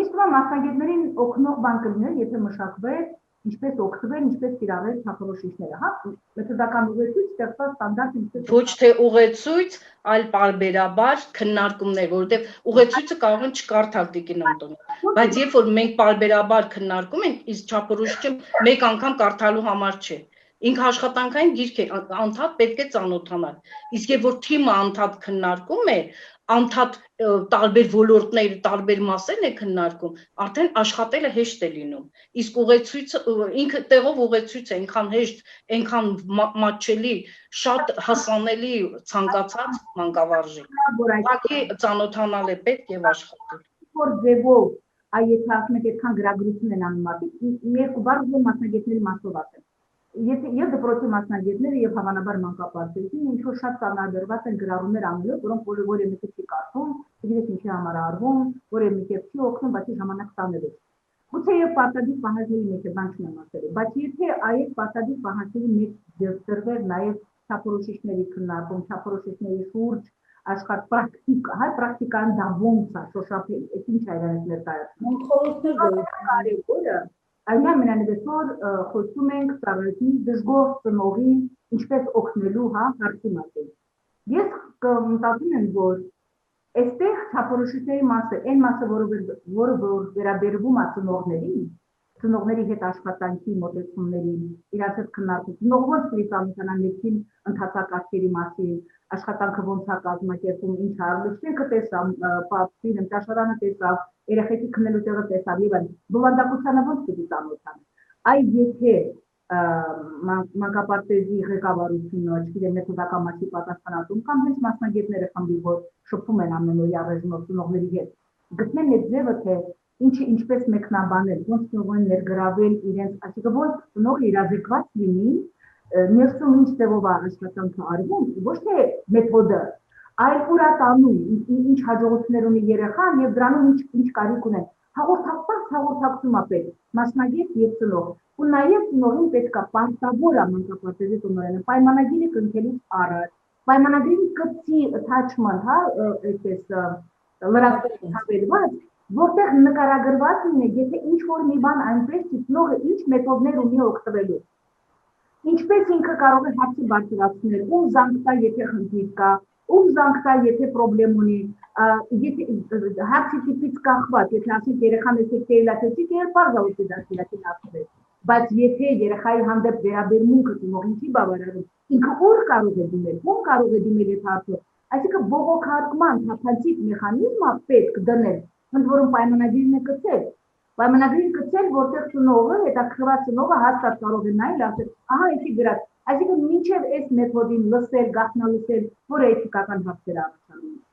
Speaker 3: Իսկ դա մասնագետներին օգնող բան կլիներ, եթե մշակվեր ինչպես օգտվել, ինչպես կիրառել չափորոշիչները, հա, մեթոդական ուղեցույց ստեղծված ստանդարտ ինչպես
Speaker 4: ոչ թե ուղեցույց, այլ պարբերաբար քննարկումներ, որովհետև ուղեցույցը կարող են չկարդալ Տիկին Անտոնյան, բայց երբ որ մենք պարբերաբար քննարկում ենք, իսկ չափորոշիչը մեկ անգամ կարդալու համար չէ։ Ինքը աշխատանքային գիրք է, անդադ պետք է ծանոթանալ։ Իսկ երբ որ թիմը անդադ քննարկում է, անդադ տարբեր ոլորտներ, տարբեր մասեր է քննարկում, արդեն աշխատելը հեշտ է լինում։ Իսկ ուղեցույցը ինքը տեղով ուղեցույց է, այնքան հեշտ, այնքան մատչելի, շատ հասանելի ցանկացած մանկավարժի։ Ուղղակի ծանոթանալ է պետք եւ աշխատել։
Speaker 3: Որ ձևով այ եթե ասում եք այդքան գրագրություն են անում մարդիկ, երկու բառ ուզում մասնագետների մասով ասեմ։ Եւ դպրոցի մասնագետները եւ հավանաբար մանկապարտեզին ինչ որ շատ ծանրաբերված են գրառումներ անելով, որոնք որևէ մեկը չի կարդում, գիտեք ինչի համար արվում, որևէ մեկը չի օգնում, բացի ժամանակ տանելու։ Գուցե եւ պարտադիր պահանջների մեջ է բան չեմ ասել, բայց եթե այդ պարտադիր պահանջների մեջ դրվեր նաեւ չափորոշիչների քննարկում, չափորոշիչների շուրջ աշխարհ պրակտիկա, հայ պրակտիկան դա ոնց է, շոշափել, այդ ինչ է իրենց ներկայացնում։ Խորհուրդներ կարևորը Այնուամենայնիվ խոսում ենք ծառայությունից դժգոհ ծնողին ինչպես օգնելու հարցի մասին։ Ես մտածում եմ, որ այստեղ չափորոշիչների մասը, այն մասը, որը վերաբերվում է ծնողների հետ աշխատանքի մոտեցումներին, իրաց հետ քննարկում, ծնողը ոնց պետք է ծանոթանան ներքին ընթացակարգերի մասին, աշխատանքը ոնց է կազմակերպում, ինչ է արվում, շենքը տեսավ, պապին, ճաշարանը տեսավ, երեխեքի քնելու տեղը տեսավ եւ այլն։ Բովանդակությանը ոնց պետք է ծանոթանան։ Այ եթե մանկապարտեզի ղեկավարությունը, չգիտեմ, մեթոդական մասի պատասխանատուն կամ հենց մասնագետները խմբի, որ շփում են ամենօրյա ռեժիմով ծնողների հետ, գտնեն այդ ձևը, թե ինչպես մեկնաբանել, ոնց ծնողին ներգրավել իրենց, այսինքն ոնց ծնողը իրազեկված լինի, ներսում ինչ ձևով է աշխատանքը արվում, ոչ թե մեթոդը, այլ ուր է տանում, ինչ հաջողություններ ունի երեխան եւ դրանում ինչ կարիք ունեն։ Հաղորդակցում է պետք, մասնագետ եւ ծնող։ Ու նաեւ ծնողին պետք է պարտավոր է մանկապարտեզի տնօրենը պայմանագիրը կնքելուց առաջ, պայմանագրին կցի attachment, այդպես լրացված, որտեղ նկարագրված լինի, եթե ինչ որ մի բան այնպես ծնողը ինչ մեթոդներ ունի օգտվելու։ Ինչպես ինքը կարող է հարցը բարձրացնել, ում զանգ տա, եթե խնդիր կա, ում զանգ տա, եթե պրոբլեմ ունի, եթե հարցի տիպից կախված, եթե ասենք երեխան էսեք թեյլաթեցիկ, երբ բարձավուտի դասիլակին ապրել, բայց եթե երեխայի հանդեպ վերաբերմունքը ծնողին չի բավարարում, ինքը ուր կարող է դիմել, ում կարող է դիմել այդ հարցը, այսինքն բողոքարկման թափանցիկ մեխանիզմը պետք դնել, ընդ որում պայմանագիրն է կցել, պայմանագրին կցել, որտեղ ծնողը, հետաքրքրված ծնողը հաստատ կարող է նայել, ասել, ահա էսի գրած, այսինքն մինչև այս մեթոդին լսել, գաղտնալսել, որը էթիկական հարցեր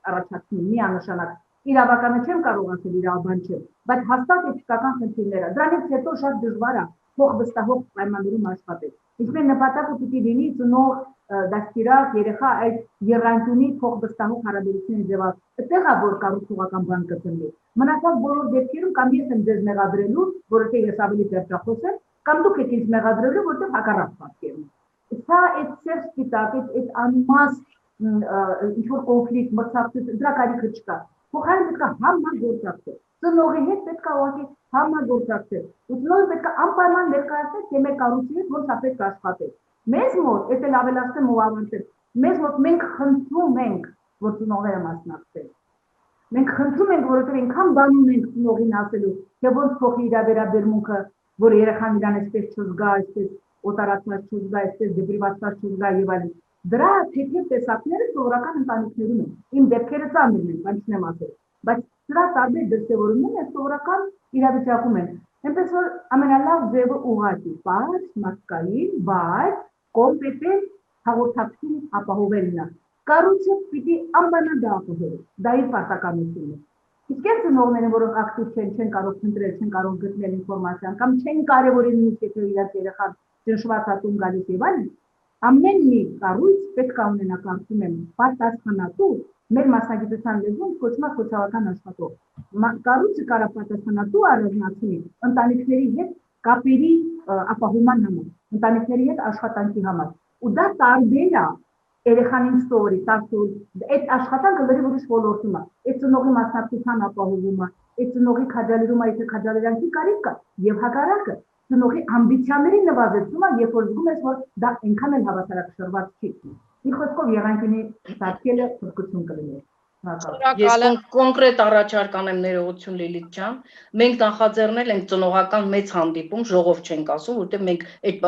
Speaker 3: առաջացնում, միանշանակ, իրավականը չեմ կարող ասել, իրավաբան չեմ, բայց հաստատ էթիկական խնդիրները, դրանից հետո շատ դժվար է փոխվստահող պայմաններում աշխատել։ Իսկ նպատակը պիտի լինի ծնող դաստիարակ երեխա այդ եռանկյունի փոխվստահող հարաբերությունների ձևով։ Այդտեղ է որ կառուցողական բան կծնվի։ Մնացած բոլոր դեպքերում կամ ես եմ ձեզ մեղադրելու, որովհետև ես ավելի պերճախոս եմ, կամ դուք եք ինձ մեղադրելու, որովհետև հակառակ պատկերն է։ Սա այդ սերտիտակ, այդ անմաստ ինչ-որ կոնֆլիկտ, մրցակցություն, դրա կարիքը չկա։ Փոխարենը պետք է համագործակցել։ Ծնողի հետ պետք է ուղղակի համագործակցել։ Ու ծնողը պետք է անպայման ներկայացնել, թե մեր կառույցի հետ ոնց է պետք աշխատել։ Մեզ մոտ, ես էլ ավելացնեմ ու ավարտեմ, մեզ մոտ մենք խնդրում ենք, որ ծնողները մասնակցեն։ Մենք խնդրում ենք, որովհետև այնքան բան ունենք ծնողին ասելու, թե ոնց փոխի իր վերաբերմունքը, որ երեխան իրան այսպես չզգա, այսպես օտարացված չզգա, այսպես դեպրիվացված չզգա եւ այլն։ Դրա թեթև տեսակները սովորական ընտանիքներում են։ Իմ դեպքերը ծանր են, բան չեմ ասել, բայց դրա տարբեր դրսևորումները սովորական իրավիճակում են։ Այնպես որ ամենալավ ձևը ուղղակի, բաց, մարդկային, բայց կոմպետենտ հաղորդակցություն ապահովելն է։ Կառույցը պիտի անպայման դա ապահովի, դա իր պարտականությունն է։ Իսկ այն ծնողները, որոնք ակտիվ չեն կարող փնտրել, չեն կարող գտնել ինֆորմացիան կամ չեն կարևորել նույնիսկ եթե իրաց երեխան ճնշված ատում գալիս եւ այլն, ամեն մի կառույց պետք է ունենա, կարծում եմ, պատասխանատու, մեր մասնագիտության լեզվում կոչվում է սոցիալական աշխատող։ Կառույցը կարող պատասխանատու առանձնացնի ընտանիքների հետ կապերի ապահովման համար, ընտանիքների հետ աշխատանքի համար։ Ու դա տարբեր է երեխանին ստորի, տասուր, այդ աշխատանքը լրիվ ուրիշ ոլորտում է, այդ ծնողի մասնակցության ապահովումը, այդ ծնողի քաջալերումը, եթե քաջալերանքի կարիք կա, եւ հակառակը, ծնողի ամբիցիաների նվազեցումը, երբ որ զգում ես, որ դա այնքան էլ հավասարակշռված չի։ Մի խոսքով եղանակի սարքելը փրկություն կլիներ։
Speaker 4: Ես կոնկրետ առաջարկ անեմ ներողություն Լիլիթ ջան, մենք նախաձեռնել ենք ծնողական մեծ հանդիպում, ժողով չենք ասում, որտեղ մենք այդ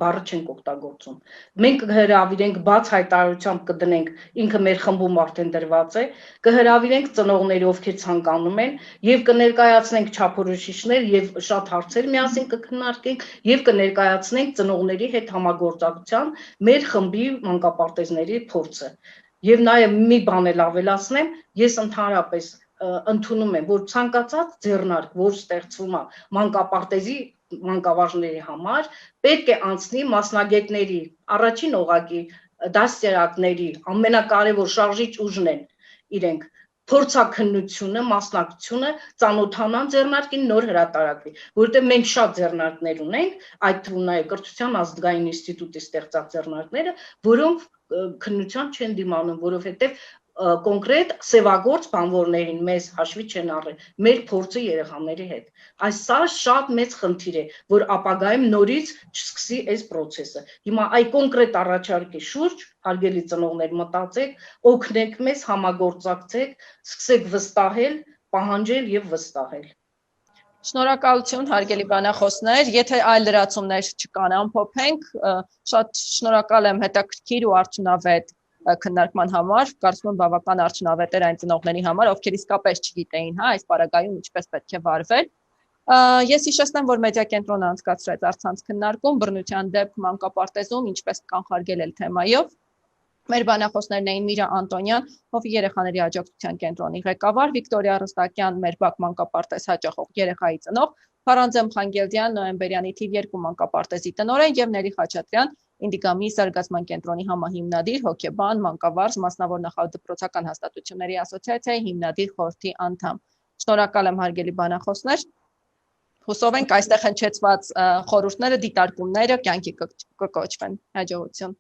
Speaker 4: բառը չենք օգտագործում։ Մենք կհրավիրենք բաց հայտարարությամբ կդնենք, ինքը մեր խմբում արդեն դրված է, կհրավիրենք ծնողների, ովքեր ցանկանում են, եւ կներկայացնենք չափորոշիչներ եւ շատ հարցեր միասին կքննարկենք եւ կներկայացնենք ծնողների հետ համագործակցության մեր խմբի մանկապարտեզների փորձը։ Եվ նաև մի բան էլ ավելացնեմ, ես ընդհանրապես ընդունում եմ, որ ցանկացած ձեռնարկ, որ ստեղծվում է մանկապարտեզի մանկավարժների համար, պետք է անցնի մասնագետների, առաջին օղակի դաստիարակների, ամենակարևոր շարժիչ ուժն են իրենք փորձաքննությունը, մասնակցությունը ծանոթանան ձեռնարկին նոր հրատարակվի, որովհետև մենք շատ ձեռնարկներ ունենք, այդ թվում նաև կրթության ազգային ինստիտուտի ստեղծած ձեռնարկները, որոնք քննության չեն դիմանում, որովհետև կոնկրետ սևագործ բանվորներին մեզ հաշվի չեն առել, մեր փորձը երեխաների հետ։ Այս սա շատ մեծ խնդիր է, որ ապագայում նորից չսկսի այս process-ը։ Հիմա այդ կոնկրետ առաջարկի շուրջ, հարգելի ծնողներ, մտածեք, օգնեք մեզ, համագործակցեք, սկսեք վստահել, պահանջել եւ վստահել։
Speaker 1: Շնորհակալություն հարգելի բանախոսներ, եթե այլ լրացումներ չկան, ամփոփենք, շատ շնորհակալ եմ հետաքրքիր ու արդյունավետ քննարկման համար, կարծում եմ բավական արդյունավետ էր այն ծնողների համար, ովքեր իսկապես չգիտեին, այս պարագայում ինչպես պետք է վարվել։ Ես հիշեցնեմ, որ մեդիա կենտրոնը անցկացրեց առցանց քննարկում բռնության դեպք մանկապարտեզում, ինչպես կանխարգելել թեմայով։ Մեր բանախոսներն էին Միրա Անտոնյան, Հովի երեխաների աջակցության կենտրոնի ղեկավար, Վիկտորիա Ռստակյան, մեր բակ մանկապարտեզ հաճախող երեխայի ծնող, Փարանձեմ Խանգելդյան, Նոյեմբերյանի թիվ 2 մանկապարտեզի տնօրեն եւ Նելի Խաչատրյան, Ինդիգամի զարգացման կենտրոնի համահիմնադիր, հոգեբան, մանկավարժ, մասնավոր նախադպրոցական հաստատությունների ասոցիացիայի հիմնադիր խորհրդի անդամ։ Շնորհակալ եմ հարգելի բանախոսներ։ Հուսով ենք այստեղ հնչեցված խորհուրդները, դիտարկումները կյանքի կկոչվեն։ Հաջողություն։